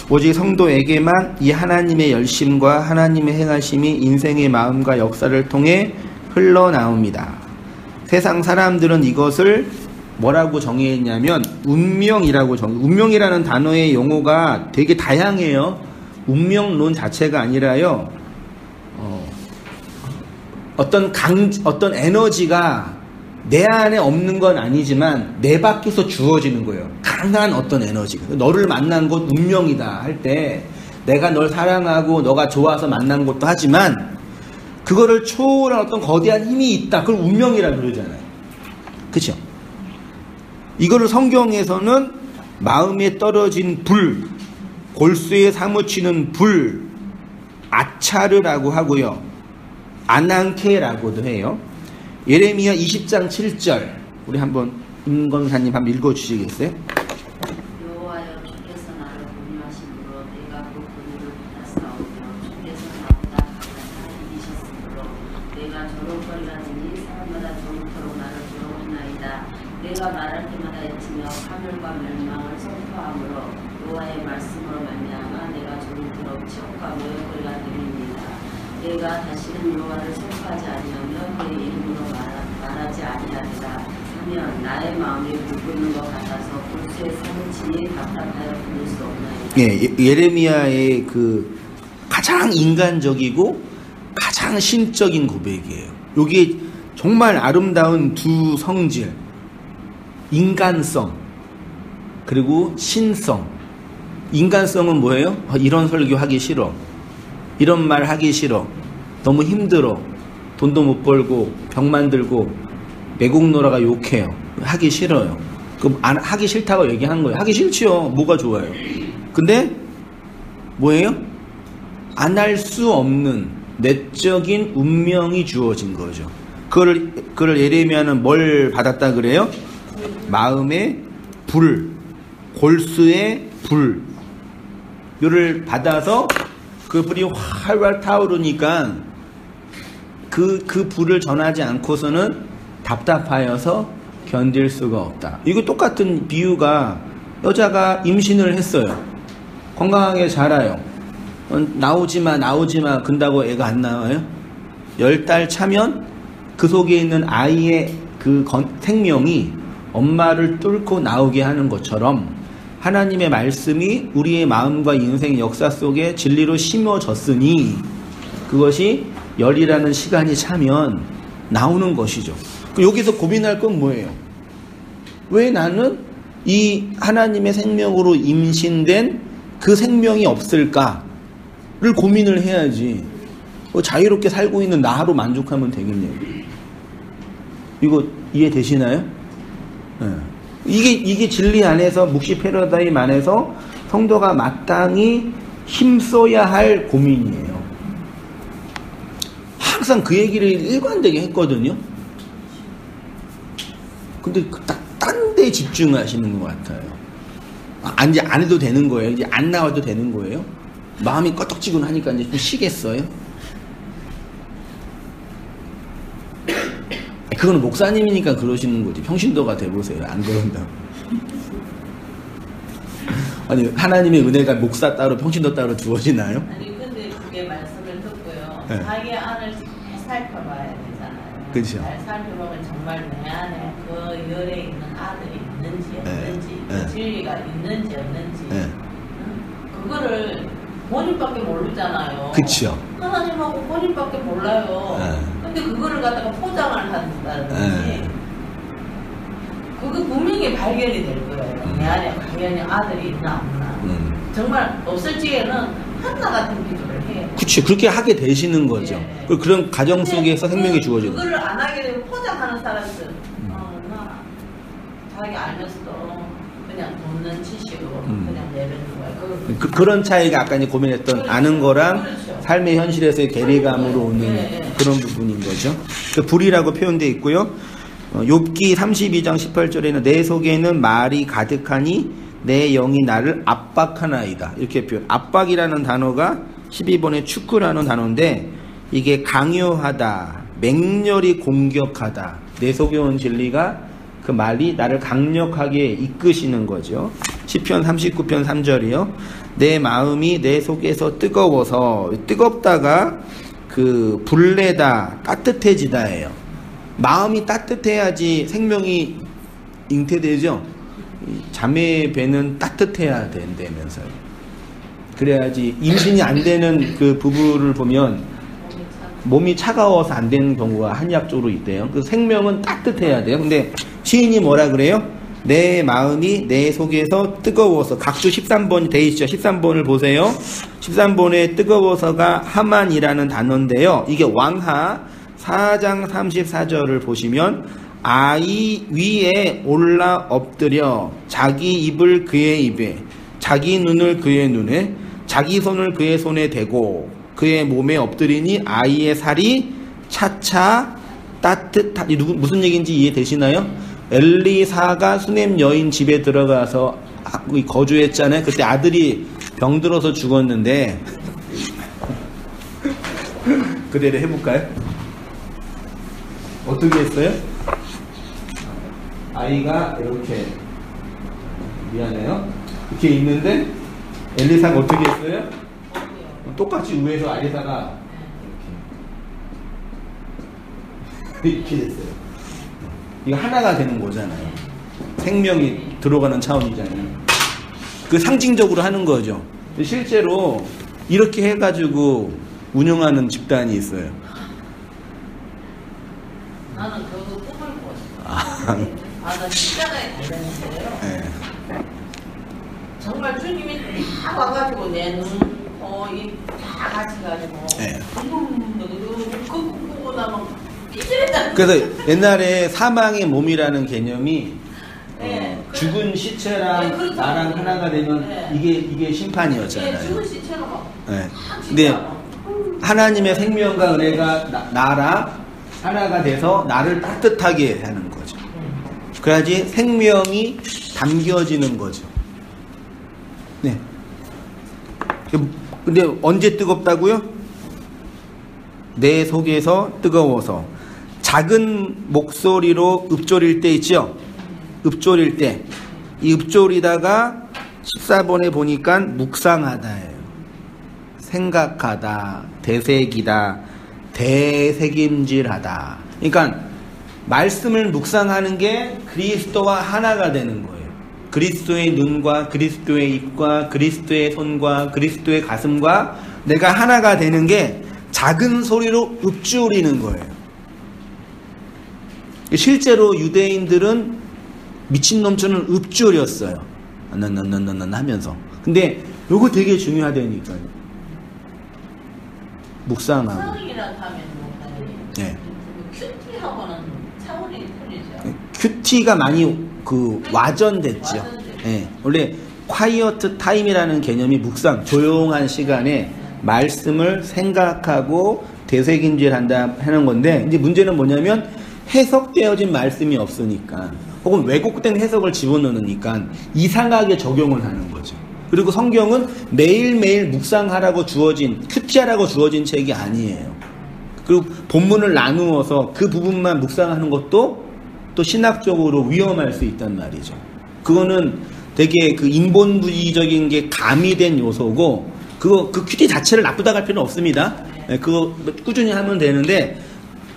오직 성도에게만 이 하나님의 열심과 하나님의 행하심이 인생의 마음과 역사를 통해 흘러나옵니다. 세상 사람들은 이것을 뭐라고 정의했냐면 운명이라고 운명이라는 단어의 용어가 되게 다양해요. 운명론 자체가 아니라요. 어떤 에너지가 내 안에 없는 건 아니지만 내 밖에서 주어지는 거예요. 강한 어떤 에너지가. 너를 만난 것 운명이다 할 때 내가 널 사랑하고 너가 좋아서 만난 것도 하지만 그거를 초월한 어떤 거대한 힘이 있다. 그걸 운명이라고 그러잖아요. 그렇죠? 이거를 성경에서는 마음에 떨어진 불, 골수에 사무치는 불, 아차르라고 하고요. 아난케라고도 해요. 예레미야 20장 7절 우리 한번 임건사님 한번 읽어주시겠어요? 여호와여 주께서 나를 공유하심으로 내가 그 공유를 받았사오며 주께서 나보다 강한 이기셨으므로 내가 조롱거리라느니 사람마다 조롱토록 나를 조롱하나이다. 내가 말할 때마다 애치며 파멸과 멸망을 선포하므로 여호와의 말씀으로 말미암아 내가 조롱토록 치욕과 모욕거리가 됩니다. 내가 다시는 여호와를 선포하지 아니하며 그의 이름으로 말하지 아니하리라 하면 나의 마음이 불붙는 것 같아서 골수에 사무치니 답답하여 부를 수 없나이다. 예, 예레미야의 그 가장 인간적이고 가장 신적인 고백이에요. 여기에 정말 아름다운 두 성질, 인간성 그리고 신성. 인간성은 뭐예요? 이런 설교 하기 싫어, 이런 말 하기 싫어, 너무 힘들어, 돈도 못 벌고 병 만들고 외국 노라가 욕해요, 하기 싫어요. 하기 싫다고 얘기하는 거예요. 하기 싫지요. 뭐가 좋아요? 근데 뭐예요? 안 할 수 없는 내적인 운명이 주어진 거죠. 그걸 예레미야는 뭘 받았다 그래요? 마음의 불, 골수의 불, 요를 받아서 그 불이 활활 타오르니까 그 불을 전하지 않고서는 답답하여서 견딜 수가 없다. 이거 똑같은 비유가 여자가 임신을 했어요. 건강하게 자라요. 나오지마 근다고 애가 안 나와요? 10달 차면 그 속에 있는 아이의 그 생명이 엄마를 뚫고 나오게 하는 것처럼 하나님의 말씀이 우리의 마음과 인생 역사 속에 진리로 심어졌으니 그것이 열이라는 시간이 차면 나오는 것이죠. 여기서 고민할 건 뭐예요? 왜 나는 이 하나님의 생명으로 임신된 그 생명이 없을까를 고민을 해야지. 자유롭게 살고 있는 나로 만족하면 되겠냐고. 이거 이해되시나요? 네. 이게 진리 안에서, 묵시 패러다임 안에서 성도가 마땅히 힘써야 할 고민이에요. 항상 그 얘기를 일관되게 했거든요. 근데 딴 데 집중하시는 것 같아요. 이제 안 해도 되는 거예요. 이제 안 나와도 되는 거예요. 마음이 껐덕지근하니까 이제 좀 쉬겠어요. 그건 목사님이니까 그러시는 거지. 평신도가 돼보세요. 안 그런다. 아니, 하나님의 은혜가 목사 따로 평신도 따로 주어지나요? 아니 근데 그게 말씀을 듣고요. 네. 자기 안을 잘 살펴봐야 되잖아요. 그렇죠. 잘 살펴보면 정말 내 안에 그 열에 있는 아들이 있는지 없는지 네. 그 진리가 있는지 없는지 네. 그거를 본인밖에 모르잖아요. 그쵸. 하나님하고 본인밖에 몰라요. 네. 근데 그거를 갖다가 포장을 한다든지 네. 그거 분명히 발견이 될 거예요. 내 안에 과연 아들이 있나 없나. 정말 없을 적에는 한나 같은 기도를 해요. 그치. 그렇게 하게 되시는 거죠. 네. 그리고 그런 가정 속에서 생명이 주어지는 거죠. 그거를 안 하게 되면 포장하는 사람들 나 자기 알면서도 그냥 돕는 지식으로 그냥 내뱉는 거예요. 그런 차이가 아까 이제 고민했던 그렇죠. 아는 거랑 그렇죠. 삶의 현실에서의 괴리감으로 오는 네. 그런 부분인 거죠. 그 불이라고 표현되어 있고요. 욥기 32장 18절에는 내 속에는 말이 가득하니 내 영이 나를 압박하나이다. 이렇게 표현. 압박이라는 단어가 12번의 축구라는 단어인데 이게 강요하다, 맹렬히 공격하다. 내 속에 온 진리가 그 말이 나를 강력하게 이끄시는 거죠. 시편 39편 3절이요. 내 마음이 내 속에서 뜨거워서 뜨겁다가 그 불내다 따뜻해지다예요. 마음이 따뜻해야지 생명이 잉태되죠. 자매의 배는 따뜻해야 된다면서요. 그래야지 임신이 안 되는 그 부부를 보면 몸이 차가워서 안 되는 경우가 한의학적으로 있대요. 그 생명은 따뜻해야 돼요. 근데 시인이 뭐라 그래요? 내 마음이 내 속에서 뜨거워서 각주 13번이 돼 있죠. 13번을 보세요. 13번에 뜨거워서가 하만이라는 단어인데요. 이게 왕하 4장 34절을 보시면 아이 위에 올라 엎드려 자기 입을 그의 입에 자기 눈을 그의 눈에 자기 손을 그의 손에 대고 그의 몸에 엎드리니 아이의 살이 차차 무슨 얘기인지 이해되시나요? 엘리사가 수넴 여인 집에 들어가서 거주했잖아요. 그때 아들이 병들어서 죽었는데 그대로 해볼까요? 어떻게 했어요? 아이가 이렇게 미안해요. 이렇게 있는데 엘리사가 어떻게 했어요? 똑같이 위에서 엘리사가 이렇게 됐어요. 이거 하나가 되는 거잖아요. 생명이 들어가는 차원이잖아요. 그 상징적으로 하는 거죠. 실제로 이렇게 해가지고 운영하는 집단이 있어요. 나는 그거 꿈을 꿨어. 나 십자가에 달렸는데요. 네. 정말 주님이 다 와가지고 내 눈, 코, 입 다 같이 가지고 네. 그 보고 나면 삐질했다. 그래서 옛날에 사망의 몸이라는 개념이 네. 죽은 시체랑 네, 그렇죠. 나랑 하나가 되면 네. 이게 심판이었잖아요. 죽은 시체로 막 네. 근데 하나님의 생명과 은혜가 나랑 하나가 돼서 나를 따뜻하게 하는 거죠. 그래야지 생명이 담겨지는 거죠. 네. 근데 언제 뜨겁다고요? 내 속에서 뜨거워서 작은 목소리로 읊조릴 때 있죠? 읊조릴 때. 이 읊조리다가 14번에 보니까 묵상하다예요. 생각하다, 되새기다, 대새김질하다. 그러니까 말씀을 묵상하는 게 그리스도와 하나가 되는 거예요. 그리스도의 눈과 그리스도의 입과 그리스도의 손과 그리스도의 가슴과 내가 하나가 되는 게 작은 소리로 읊조리는 거예요. 실제로 유대인들은 미친놈처럼 읊조렸어요. 하면서. 근데 요거 되게 중요하다니까요. 묵상하고. 묵상이라 하면 네. 큐티하고는 차원이 틀리죠. 큐티가 많이 와전됐죠. 네. 원래 콰이어트 타임이라는 개념이 묵상, 조용한 시간에 말씀을 생각하고 되새김질한다 하는 건데, 이제 문제는 뭐냐면 해석되어진 말씀이 없으니까, 혹은 왜곡된 해석을 집어넣으니까 이상하게 적용을 하는 거죠. 그리고 성경은 매일매일 묵상하라고 주어진, 큐티하라고 주어진 책이 아니에요. 그리고 본문을 나누어서 그 부분만 묵상하는 것도 또 신학적으로 위험할 수 있단 말이죠. 그거는 되게 그 인본주의적인 게 가미된 요소고, 그 큐티 자체를 나쁘다고 할 필요는 없습니다. 네, 그거 꾸준히 하면 되는데,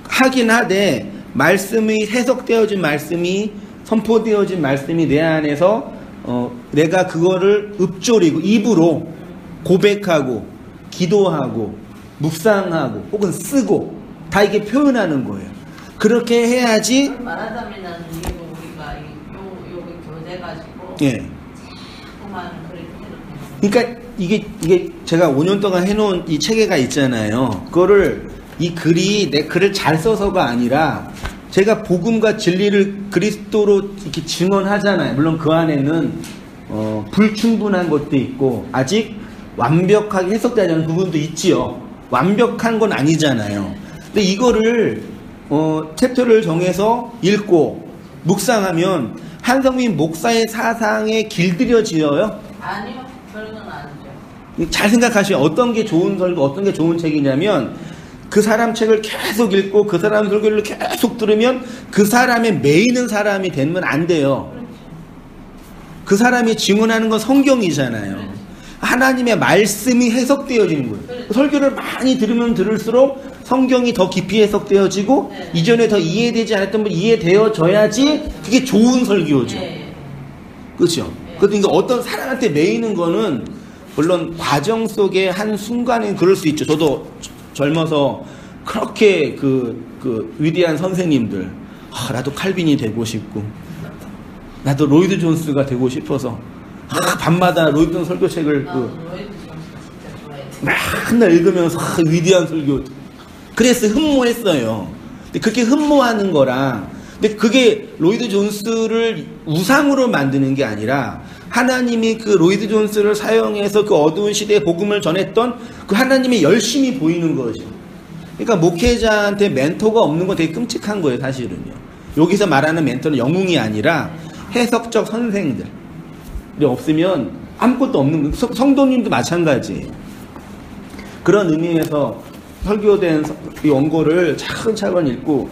하긴 하되 말씀이 해석되어진 말씀이 선포되어진 말씀이 내 안에서 내가 그거를 읊조리고 입으로 고백하고 기도하고 묵상하고 혹은 쓰고 다 이게 표현하는 거예요. 그렇게 해야지. 말하자면 이거 우리가 요 교재 가지고 예. 자꾸만 그렇게 그러니까 이게 제가 5년 동안 해놓은 이 체계가 있잖아요. 그거를 이 글이 내 글을 잘 써서가 아니라 제가 복음과 진리를 그리스도로 이렇게 증언하잖아요. 물론 그 안에는 불충분한 것도 있고 아직 완벽하게 해석되지 않은 부분도 있지요. 완벽한 건 아니잖아요. 근데 이거를 챕터를 정해서 읽고 묵상하면 한성민 목사의 사상에 길들여지어요? 아니요, 그런 건 아니죠. 잘 생각하시면 어떤 게 좋은 설교, 어떤 게 좋은 책이냐면 그 사람 책을 계속 읽고 그 사람 설교를 계속 들으면 그 사람의 매이는 사람이 되면 안 돼요. 그 사람이 증언하는 건 성경이잖아요. 하나님의 말씀이 해석되어지는 거예요. 설교를 많이 들으면 들을수록 성경이 더 깊이 해석되어지고 이전에 더 이해되지 않았던 분 이해되어져야지 그게 좋은 설교죠. 그렇죠? 그러니까 어떤 사람한테 매이는 거는 물론 과정 속에 한 순간엔 그럴 수 있죠. 저도 젊어서 그렇게 그 위대한 선생님들, 나도 칼빈이 되고 싶고 나도 로이드 존스가 되고 싶어서 밤마다 로이드 존스 설교책을 맨날 읽으면서 위대한 설교 그래서 흠모했어요. 근데 그렇게 흠모하는 거랑 근데 그게 로이드 존스를 우상으로 만드는 게 아니라 하나님이 그 로이드 존스를 사용해서 그 어두운 시대에 복음을 전했던 그 하나님의 열심이 보이는 거죠. 그러니까 목회자한테 멘토가 없는 건 되게 끔찍한 거예요, 사실은요. 여기서 말하는 멘토는 영웅이 아니라 해석적 선생들이 없으면 아무것도 없는 거예요. 성도님도 마찬가지예요. 그런 의미에서 설교된 이 원고를 차근차근 읽고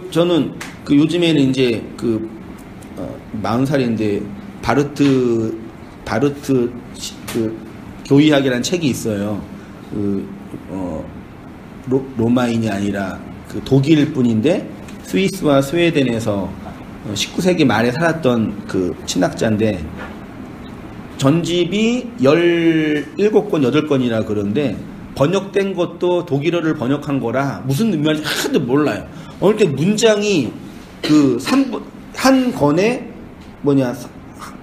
저는 그 요즘에는 이제 40살인데 바르트 그 교의학이라는 책이 있어요. 로마인이 아니라 그 독일 분인데 스위스와 스웨덴에서 19세기 말에 살았던 그 친학자인데 전집이 17권, 8권이라 그런데 번역된 것도 독일어를 번역한 거라 무슨 의미인지 하나도 몰라요. 어느 때 문장이 한 권에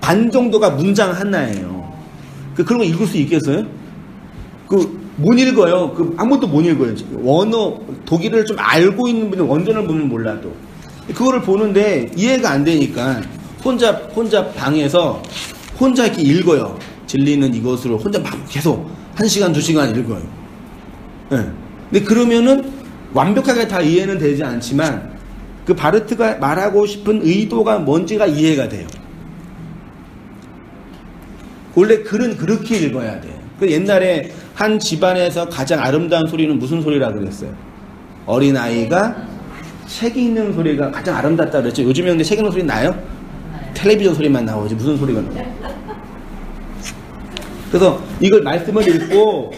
반 정도가 문장 하나예요. 그런 거 읽을 수 있겠어요? 못 읽어요. 아무것도 못 읽어요. 원어, 독일어를 좀 알고 있는 분이 원전을 보면 몰라도. 그거를 보는데 이해가 안 되니까 혼자 방에서 혼자 이렇게 읽어요. 진리는 이것으로 혼자 막 계속 1시간, 2시간 읽어요. 네. 근데 그러면은 완벽하게 다 이해는 되지 않지만 그 바르트가 말하고 싶은 의도가 뭔지가 이해가 돼요. 원래 글은 그렇게 읽어야 돼요. 옛날에 한 집안에서 가장 아름다운 소리는 무슨 소리라 그랬어요? 어린아이가 책 읽는 소리가 가장 아름답다 그랬죠. 요즘에 근데 책 읽는 소리 나요? 텔레비전 소리만 나오지 무슨 소리가 나요? 그래서 이걸 말씀을 읽고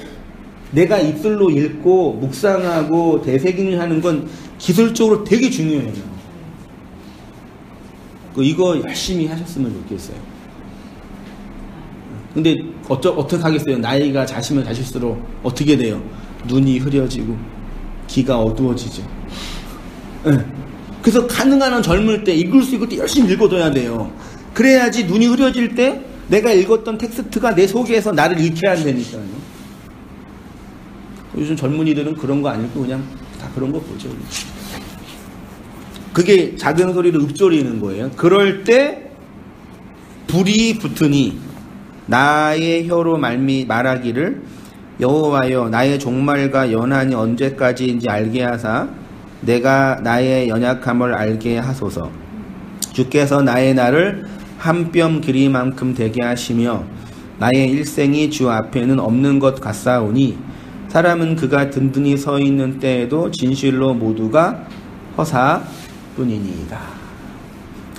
내가 입술로 읽고 묵상하고 되새김하는 건 기술적으로 되게 중요해요. 이거 열심히 하셨으면 좋겠어요. 근데 어떻게 하겠어요? 나이가 자시면 자실수록 어떻게 돼요? 눈이 흐려지고 귀가 어두워지죠. 네. 그래서 가능한 한 젊을 때 읽을 수 있을 때 열심히 읽어둬야 돼요. 그래야지 눈이 흐려질 때 내가 읽었던 텍스트가 내 속에서 나를 잃게 안 되니까요. 요즘 젊은이들은 그런 거 안 읽고 그냥 다 그런 거 보죠. 그게 작은 소리를 읊조리는 거예요. 그럴 때 불이 붙으니 나의 혀로 말하기를 여호와여 나의 종말과 연한이 언제까지인지 알게 하사 내가 나의 연약함을 알게 하소서. 주께서 나의 날을 한 뼘 길이만큼 되게 하시며 나의 일생이 주 앞에는 없는 것 같사오니 사람은 그가 든든히 서 있는 때에도 진실로 모두가 허사뿐이니이다.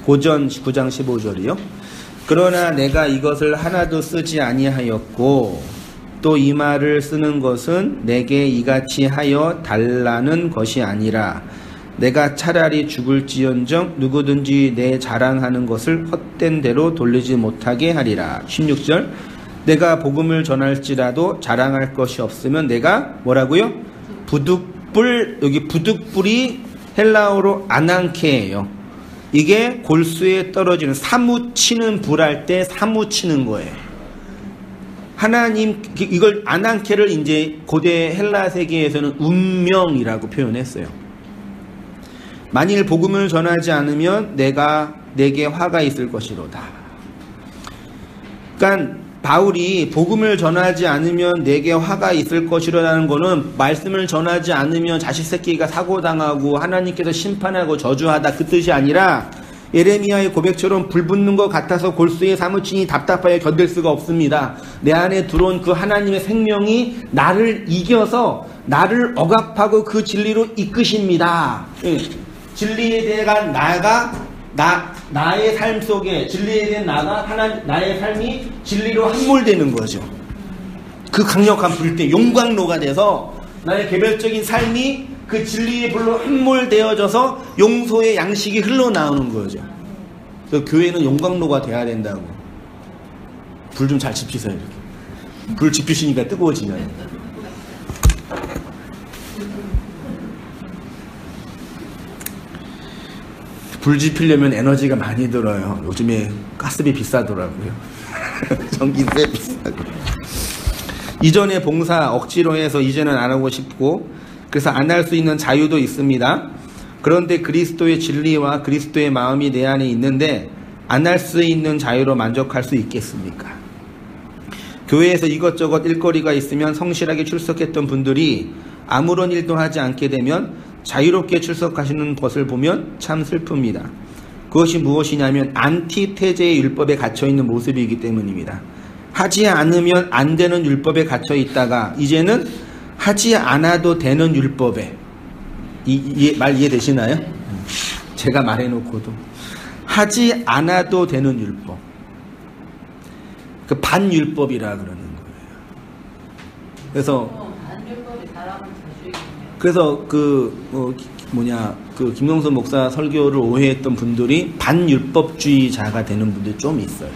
고전 9장 15절이요. 그러나 내가 이것을 하나도 쓰지 아니하였고 또 이 말을 쓰는 것은 내게 이같이 하여 달라는 것이 아니라 내가 차라리 죽을지언정 누구든지 내 자랑하는 것을 헛된 대로 돌리지 못하게 하리라. 16절. 내가 복음을 전할지라도 자랑할 것이 없으면 내가 뭐라고요? 부득불, 여기 부득불이 헬라어로 아난케예요. 이게 골수에 떨어지는, 사무치는 불할 때 사무치는 거예요. 하나님, 이걸 아난케를 이제 고대 헬라 세계에서는 운명이라고 표현했어요. 만일 복음을 전하지 않으면 내게 화가 있을 것이로다. 그러니까 바울이 복음을 전하지 않으면 내게 화가 있을 것이라는 거는 말씀을 전하지 않으면 자식 새끼가 사고당하고 하나님께서 심판하고 저주하다 그 뜻이 아니라 예레미야의 고백처럼 불붙는 것 같아서 골수에 사무치니 답답하여 견딜 수가 없습니다. 내 안에 들어온 그 하나님의 생명이 나를 이겨서 나를 억압하고 그 진리로 이끄십니다. 진리에 대한 나의 삶 속에 진리에 대한 나의 삶이 진리로 함몰되는 거죠. 그 강력한 불태 용광로가 돼서 나의 개별적인 삶이 그 진리의 불로 함몰되어져서 용서의 양식이 흘러나오는 거죠. 그래서 교회는 용광로가 돼야 된다고. 불 좀 잘 지피세요. 이렇게. 불 지피시니까 뜨거워지잖아요. 불 지피려면 에너지가 많이 들어요. 요즘에 가스비 비싸더라고요. 전기세 비싸고. 이전에 봉사 억지로 해서 이제는 안 하고 싶고 그래서 안 할 수 있는 자유도 있습니다. 그런데 그리스도의 진리와 그리스도의 마음이 내 안에 있는데 안 할 수 있는 자유로 만족할 수 있겠습니까? 교회에서 이것저것 일거리가 있으면 성실하게 출석했던 분들이 아무런 일도 하지 않게 되면 자유롭게 출석하시는 것을 보면 참 슬픕니다. 그것이 무엇이냐면 안티테제의 율법에 갇혀있는 모습이기 때문입니다. 하지 않으면 안 되는 율법에 갇혀 있다가 이제는 하지 않아도 되는 율법에 말 이해되시나요? 제가 말해놓고도 하지 않아도 되는 율법, 그 반율법이라 그러는 거예요. 그래서 그 김용선 목사 설교를 오해했던 분들이 반율법주의자가 되는 분들이 좀 있어요.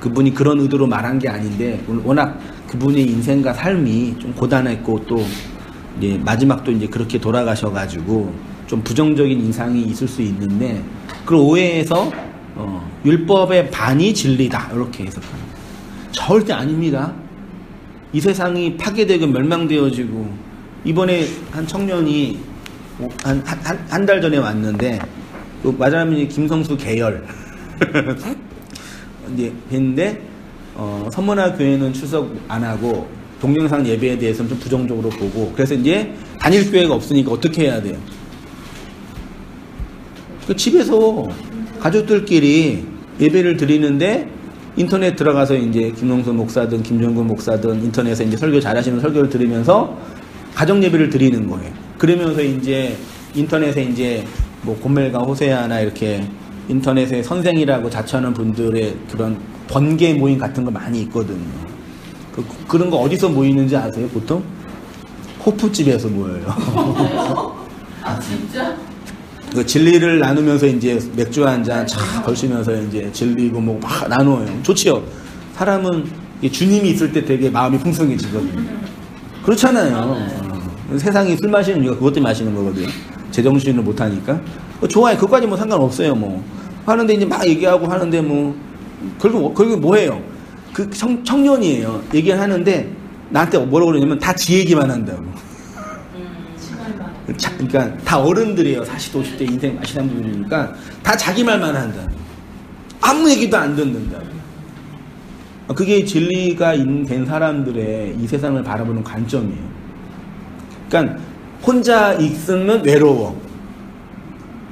그분이 그런 의도로 말한 게 아닌데 워낙 그분의 인생과 삶이 좀 고단했고 또 이제 마지막도 이제 그렇게 돌아가셔가지고 좀 부정적인 인상이 있을 수 있는데 그걸 오해해서 율법의 반이 진리다 이렇게 해석합니다. 절대 아닙니다. 이 세상이 파괴되고 멸망되어지고 이번에 한 청년이 한 달 전에 왔는데 그 말하자면 김성수 계열 이제 했는데 선문화 교회는 출석 안 하고 동영상 예배에 대해서는 좀 부정적으로 보고 그래서 이제 단일 교회가 없으니까 어떻게 해야 돼요? 그 집에서 가족들끼리 예배를 드리는데 인터넷 들어가서 이제 김용수 목사든 김정근 목사든 인터넷에 이제 설교 잘하시는 설교를 들으면서 가정 예배를 드리는 거예요. 그러면서 이제 인터넷에 이제 뭐 곰멜과 호세아나 이렇게 인터넷에 선생이라고 자처하는 분들의 그런 번개 모임 같은 거 많이 있거든요. 그런 거 어디서 모이는지 아세요? 보통? 호프집에서 모여요. 아 진짜? 그 진리를 나누면서 이제 맥주 한 잔 쫙 걸치면서 이제 진리고 뭐 막 나눠요. 좋지요. 사람은 주님이 있을 때 되게 마음이 풍성해지거든요. 그렇잖아요. 세상이 술 마시는 이유가 그것 때문에 마시는 거거든요. 제정신을 못 하니까. 좋아요. 그것까지 뭐 상관없어요. 뭐 하는데 이제 막 얘기하고 하는데 뭐 결국 뭐 해요? 그 청년이에요. 얘기를 하는데 나한테 뭐라고 그러냐면 다 지 얘기만 한다고. 그러니까 다 어른들이에요. 40대 50대 인생 마시는 분이니까 다 자기 말만 한다. 아무 얘기도 안 듣는다. 그게 진리가 된 사람들의 이 세상을 바라보는 관점이에요. 그러니까 혼자 있으면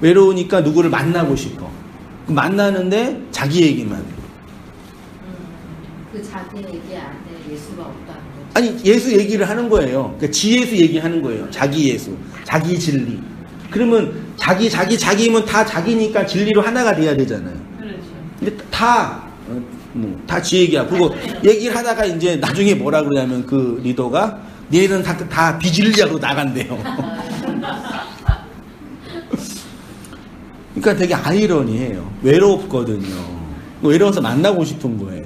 외로우니까 누구를 만나고 싶어. 만나는데 자기 얘기만 해. 그 자기 얘기 안에 예수가 없다는 거예요. 아니 예수 얘기를 하는 거예요. 그러니까 지예수 얘기하는 거예요. 자기 예수, 자기 진리. 그러면 자기면 다 자기니까 진리로 하나가 돼야 되잖아요. 그렇죠. 근데 다 지 얘기야. 그리고 얘기를 하다가 이제 나중에 뭐라 그러냐면 그 리더가 얘는 다 비진리하고 나간대요. 그러니까 되게 아이러니해요. 외롭거든요. 외로워서 만나고 싶은 거예요.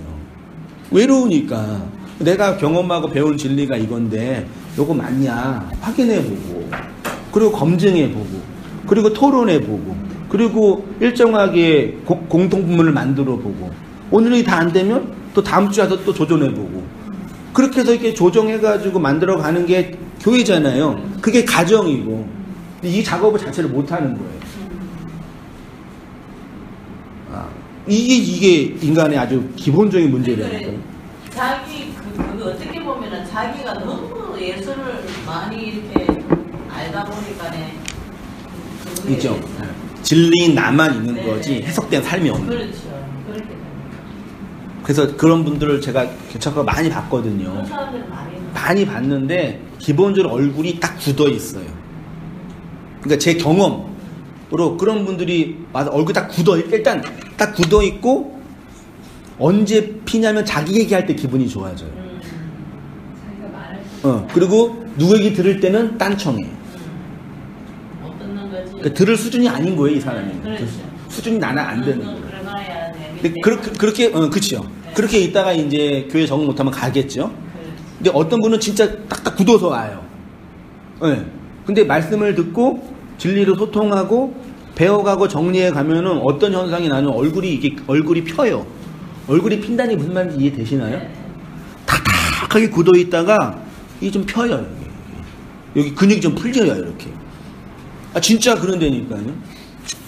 외로우니까 내가 경험하고 배운 진리가 이건데 요거 맞냐 확인해보고, 그리고 검증해보고, 그리고 토론해보고, 그리고 일정하게 공통분문을 만들어보고, 오늘이 다 안 되면 또 다음 주에 와서 또 조정해보고, 그렇게 해서 이렇게 조정해가지고 만들어가는 게 교회잖아요. 그게 가정이고, 이 작업을 자체를 못하는 거예요. 이게 인간의 아주 기본적인 문제라니까요. 자기 그 어떻게 보면은 자기가 너무 예술을 많이 이렇게 알다 보니까네. 있죠. 진리인 나만 있는 거지 해석된 삶이 없는. 그렇죠. 그렇게 됩니다. 그래서 그런 분들을 제가 개척하고 많이 봤거든요. 그런 사람들 많이 봤는데 기본적으로 얼굴이 딱 굳어 있어요. 그러니까 제 경험으로 그런 분들이 와서 얼굴이 딱 굳어, 일단 딱 굳어 있고, 언제 피냐면 자기 얘기할 때 기분이 좋아져요. 자기가 말할 그리고 누구 얘기 들을 때는 딴청해요. 못 듣는 거지. 그러니까 들을 수준이 아닌 거예요, 이 사람이. 그렇죠. 수준이 나는 안 되는 거예요. 그러나야 근데 그렇게, 그치요. 네. 그렇게 있다가 이제 교회 적응 못하면 가겠죠. 근데 어떤 분은 진짜 딱딱 굳어서 와요. 네. 근데 말씀을 듣고 진리로 소통하고 배워가고 정리해 가면은 어떤 현상이 나는 얼굴이 펴요. 얼굴이 핀다는 게 무슨 말인지 이해되시나요? 탁탁하게 굳어 있다가 이게 좀 펴요. 여기 근육이 좀 풀려요, 이렇게. 아, 진짜 그런 데니까요.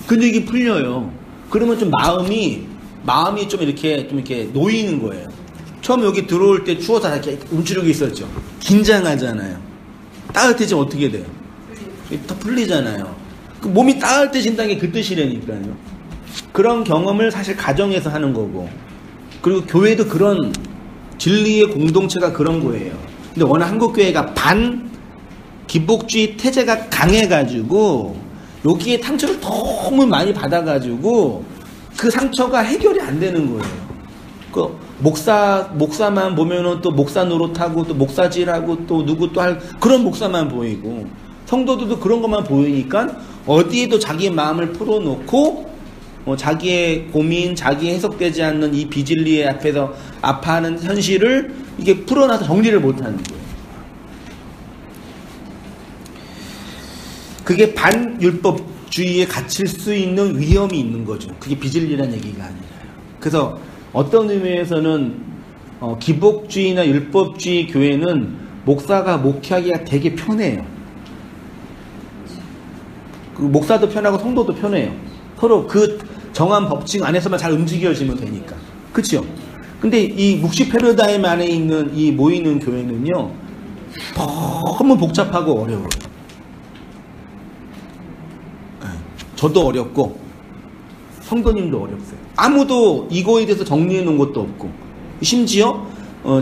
근육이 풀려요. 그러면 좀 마음이 좀 이렇게 놓이는 거예요. 처음 여기 들어올 때 추워서 이렇게 움츠리고 있었죠. 긴장하잖아요. 따뜻해지면 어떻게 돼요? 더 풀리잖아요. 그 몸이 따뜻해진다는 게 그 뜻이라니까요. 그런 경험을 사실 가정에서 하는 거고, 그리고 교회도 그런 진리의 공동체가 그런 거예요. 근데 워낙 한국교회가 기복주의 태제가 강해가지고 여기에 상처를 너무 많이 받아가지고 그 상처가 해결이 안 되는 거예요. 그 목사만 보면은 또 목사 노릇하고 또 목사질하고 또 누구 또 할 그런 목사만 보이고, 성도들도 그런 것만 보이니까 어디에도 자기 마음을 풀어놓고 자기의 고민, 자기 해석되지 않는 이 비진리의 앞에서 아파하는 현실을 이게 풀어놔서 정리를 못하는 거예요. 그게 반율법주의에 갇힐 수 있는 위험이 있는 거죠. 그게 비진리라는 얘기가 아니라요. 그래서 어떤 의미에서는 기복주의나 율법주의 교회는 목사가 목회하기가 되게 편해요. 그 목사도 편하고 성도도 편해요. 서로 그 정한 법칙 안에서만 잘 움직여지면 되니까. 그렇죠? 근데 이 묵시 패러다임 안에 있는 이 모이는 교회는요, 너무 복잡하고 어려워요. 저도 어렵고 성도님도 어렵어요. 아무도 이거에 대해서 정리해 놓은 것도 없고, 심지어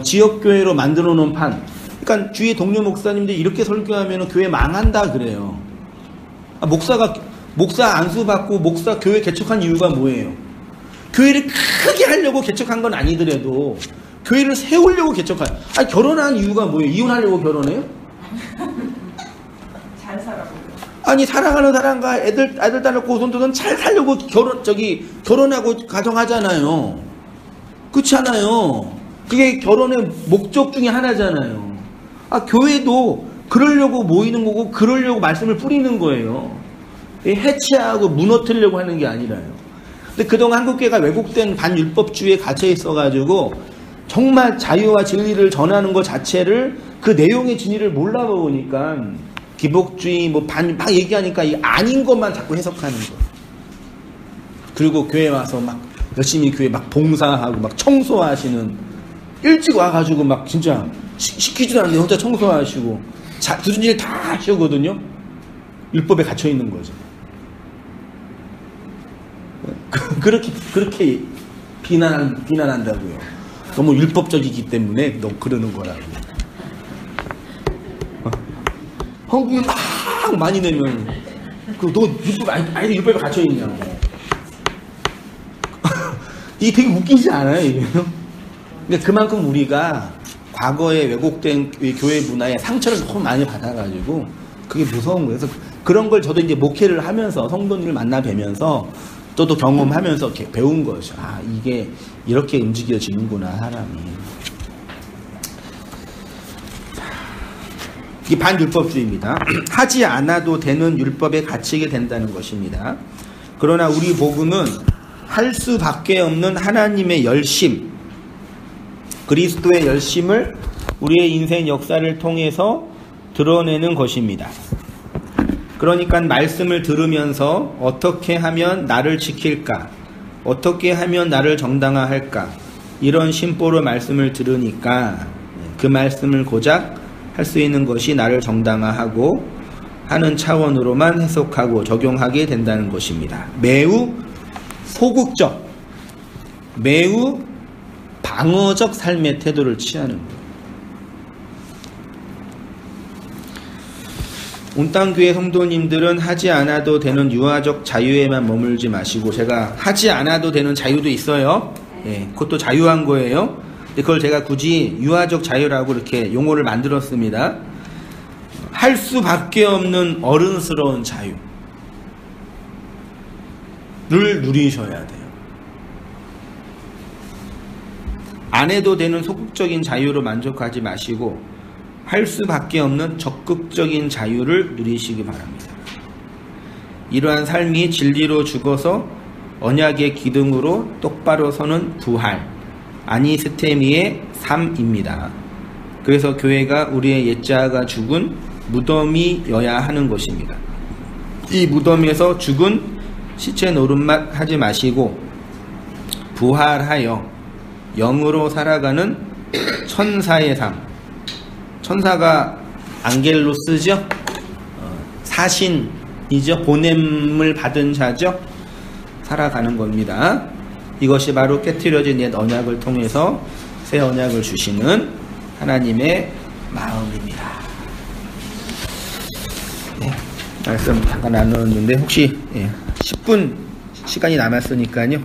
지역교회로 만들어 놓은 판, 그러니까 주위에 동료 목사님들이 이렇게 설교하면 교회 망한다 그래요. 목사 안수받고 목사 교회 개척한 이유가 뭐예요? 교회를 크게 하려고 개척한 건 아니더라도 교회를 세우려고 개척한. 결혼한 이유가 뭐예요? 이혼하려고 결혼해요? 잘 살아보려. 아니, 사랑하는 사람과 아들 딸 낳고 손주는 잘 살려고 결혼하고 가정하잖아요. 그렇지 않아요? 그게 결혼의 목적 중에 하나잖아요. 교회도 그러려고 모이는 거고, 그러려고 말씀을 뿌리는 거예요. 해체하고 무너뜨리려고 하는 게 아니라요. 근데 그동안 한국교회가 왜곡된 반율법주의에 갇혀 있어가지고 정말 자유와 진리를 전하는 것 자체를, 그 내용의 진리를 몰라보니까 기복주의 막 얘기하니까 이 아닌 것만 자꾸 해석하는 거. 그리고 교회 와서 막 열심히 교회 막 봉사하고 막 청소하시는, 일찍 와가지고 막 진짜 시키지도 않는데 혼자 청소하시고 굳은 일 다 하시거든요. 율법에 갇혀 있는 거죠. 그렇게 비난한다고요. 너무 율법적이기 때문에 너 그러는 거라고. 헌금을 막 많이 내면 너 율법 아니 율법에 갇혀 있냐고. 이게 되게 웃기지 않아요, 이게? 근데 그만큼 우리가 과거에 왜곡된 교회 문화에 상처를 너무 많이 받아가지고 그게 무서운 거예요. 그래서 그런 걸 저도 이제 목회를 하면서 성도님을 만나 뵈면서 또 경험하면서 이렇게 배운 거죠. 아, 이게 이렇게 움직여지는구나, 사람이. 이게 반율법주의입니다. 하지 않아도 되는 율법에 갇히게 된다는 것입니다. 그러나 우리 복음은 할 수밖에 없는 하나님의 열심, 그리스도의 열심을 우리의 인생 역사를 통해서 드러내는 것입니다. 그러니까 말씀을 들으면서 어떻게 하면 나를 지킬까? 어떻게 하면 나를 정당화할까? 이런 심보로 말씀을 들으니까 그 말씀을 고작 할 수 있는 것이 나를 정당화하고 하는 차원으로만 해석하고 적용하게 된다는 것입니다. 매우 소극적, 매우 방어적 삶의 태도를 취하는 거예요. 온땅교회 성도님들은 하지 않아도 되는 유아적 자유에만 머물지 마시고, 제가 하지 않아도 되는 자유도 있어요. 예, 그것도 자유한 거예요. 근데 그걸 제가 굳이 유아적 자유라고 이렇게 용어를 만들었습니다. 할 수밖에 없는 어른스러운 자유를 누리셔야 돼요. 안 해도 되는 소극적인 자유로 만족하지 마시고 할 수밖에 없는 적극적인 자유를 누리시기 바랍니다. 이러한 삶이 진리로 죽어서 언약의 기둥으로 똑바로 서는 부활, 아니스테미의 삶입니다. 그래서 교회가 우리의 옛자가 죽은 무덤이어야 하는 것입니다. 이 무덤에서 죽은 시체 노릇만 하지 마시고 부활하여 영으로 살아가는 천사의 삶. 천사가 안겔로스죠? 사신이죠? 보냄을 받은 자죠? 살아가는 겁니다. 이것이 바로 깨트려진 옛 언약을 통해서 새 언약을 주시는 하나님의 마음입니다. 네, 말씀 잠깐 나눴는데 혹시 10분 시간이 남았으니까요.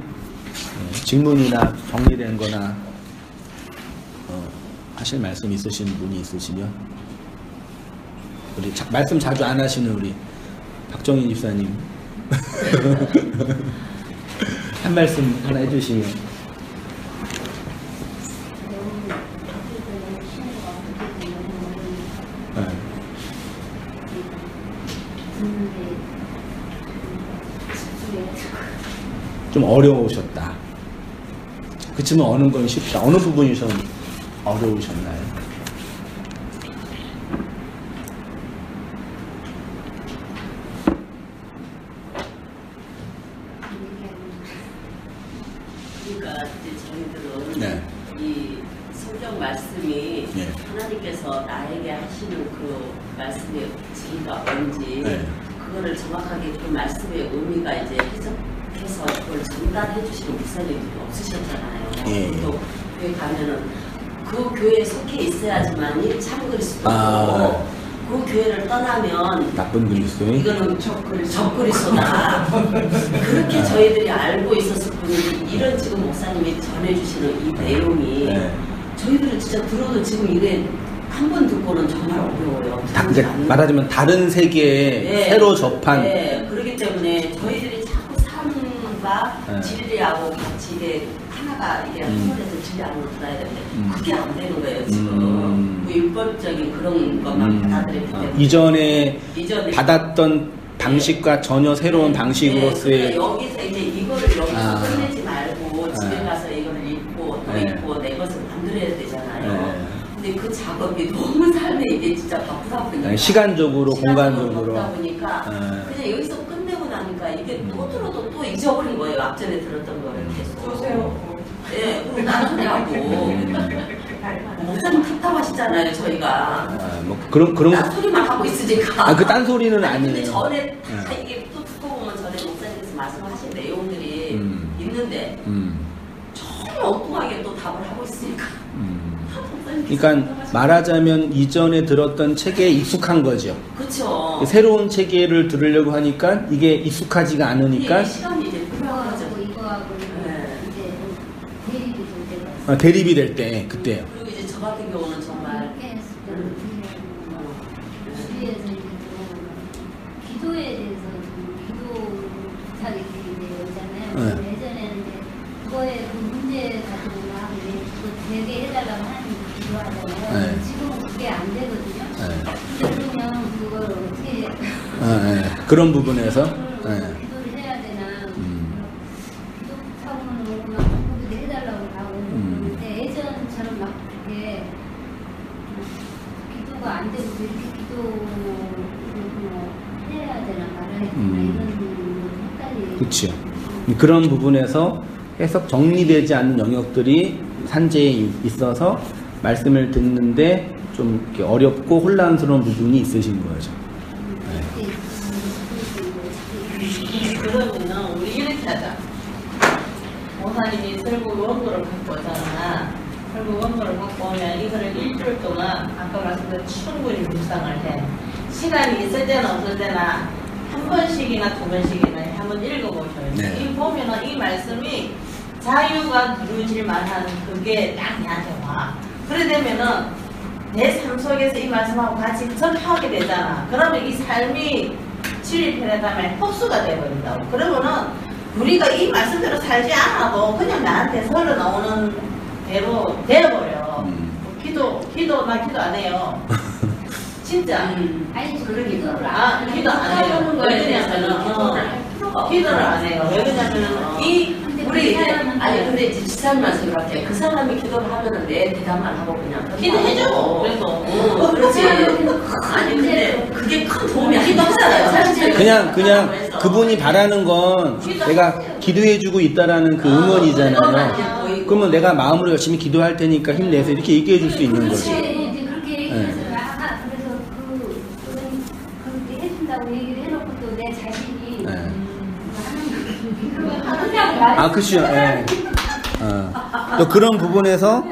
질문이나 정리된 거나 하실 말씀 있으신 분이 있으시면, 우리 말씀 자주 안 하시는 우리 박정희 집사님 한 말씀 하나 해주시면. 좀 어려우셨다. 그치만 어느 건 쉽다. 어느 부분이 좀 어려우셨나요? 그러니까 이제 저희들은 이 성경 말씀이 하나님께서 나에게 하시는 그 말씀의 진리가 뭔지 그거를 정확하게 그 말씀의 의미가 이제 해석해서 그걸 전달해 주시는 목사님들이 없으셨잖아요. 또 교회 가면은 그 교회에 속해 있어야지만이 참 그리스도고 그 교회를 떠나면 나쁜 그리스도, 이거는 적그리스도다. 그렇게 저희들이 알고 있었을 뿐이지, 이런 지금 목사님이 전해주시는 이 내용이 저희들은 진짜 들어도 지금 이게 한 번 듣고는 정말 어려워요. 이제 말하자면 다른 세계에 새로 접한. 그렇기 때문에 저희들이 자꾸 삶과 진리하고 같이 이게 하나가 이게 한번에서 진리 안으로 들어야 되는데 그게 안 되는 거예요 지금. 율법적인 그런 것만 받아들였기 때문에 이전에 받았던 방식과 전혀 새로운 방식으로서의. 여기서 이제 이거를 여기서 끝내지 말고 집에 가서 이거를 읽고 또 읽고 내 것을 만들어야 되잖아요. 근데 그 작업이 너무 삶에 이게 진짜 바쁘다 보니까 시간적으로 공간적으로 바쁘다 보니까 그냥 여기서 끝내고 나니까 이게 또 들어도 또 잊어버린 거예요. 앞전에 들었던 거를 계속. 그리고 딴소리하고 목사님 답답하시잖아요 저희가. 뭐 그런 딴소리만 하고 있으니까. 그 딴소리는 아니에요. 근데 전에 다 이게 또 듣고 보면 전에 목사님께서 말씀하신 내용들이 있는데 전혀 엉뚱하게 또 답을 하고 있으니까. 그러니까 말하자면 이전에 들었던 체계에 익숙한 거죠. 그쵸. 새로운 체계를 들으려고 하니까 이게 익숙하지가 않으니까 이게 시간이 이제 필요한 거죠. 이거하고 네. 이제 대립이 될 때가 대립이 될 때 그때요. 그리고 이제 저 같은 경우는 정말 이렇게 했을 때는 주위에서 이제 좀 기도에 대해서 좀 기도 부탁이 되잖아요. 네. 예전에는 이제 그거에 그 문제 가지고 막 이제 그거 되게 해달라고 하는 기도하잖아요. 네. 지금은 그게 안 되거든요. 네. 근데 그러면 그걸 어떻게 그런 부분에서 기도를 해야 되나 기도 부탁은 막 그렇게 해달라고 하고 그런데 예전처럼 막 그렇게 기도가 안 되고 이렇게 기도 해야 되나 말아야 되나 이런 헷갈리. 그렇죠. 그런 부분에서 계속 정리되지 않는 영역들이 산재에 있어서 말씀을 듣는데 좀 이렇게 어렵고 혼란스러운 부분이 있으신 거죠. 그러면은 우리 이렇게 하자. 목사님이 설국 원고를 갖고 오잖아. 설국 원고를 갖고 오면 이거를 일주일 동안 아까 말씀드린 충분히 묵상을 해. 시간이 있을 때나 없을 때나 한 번씩이나 두 번씩이나 한번 읽어보셔요. 네. 이 보면은 이 말씀이 자유가 누려질 만한 그게 딱 나한테 와. 그래 되면은 내 삶 속에서 이 말씀하고 같이 접하게 되잖아. 그러면 이 삶이 진리편에 다음에 흡수가 되어버린다고. 그러면은 우리가 이 말씀대로 살지 않아도 그냥 나한테 흘러나오는 대로 되어버려. 나 기도 안 해요. 진짜. 아니 그러니까. 기도 안 해요. 왜 그러냐면은 기도를 안 해요. 왜 그러냐면은 우리 이제 아니 근데 이제 지사님 말씀 같아. 그 사람이 기도를 하면은 내 대답만 하고 그냥 기도해줘. 그래서 그렇지. 아니 근데 그게 큰 도움이 아니잖아요. 사실 그냥 그분이 바라는 건 내가 기도해주고 있다라는 그 응원이잖아요. 그러면 내가 마음으로 열심히 기도할 테니까 힘내서 이렇게 얘기해 줄 수 있는 거지. 이제 그렇게 얘기해서 그래서 그렇게 해준다고 얘기를 해놓고 또 내 자신이 그렇죠. 또 그런 부분에서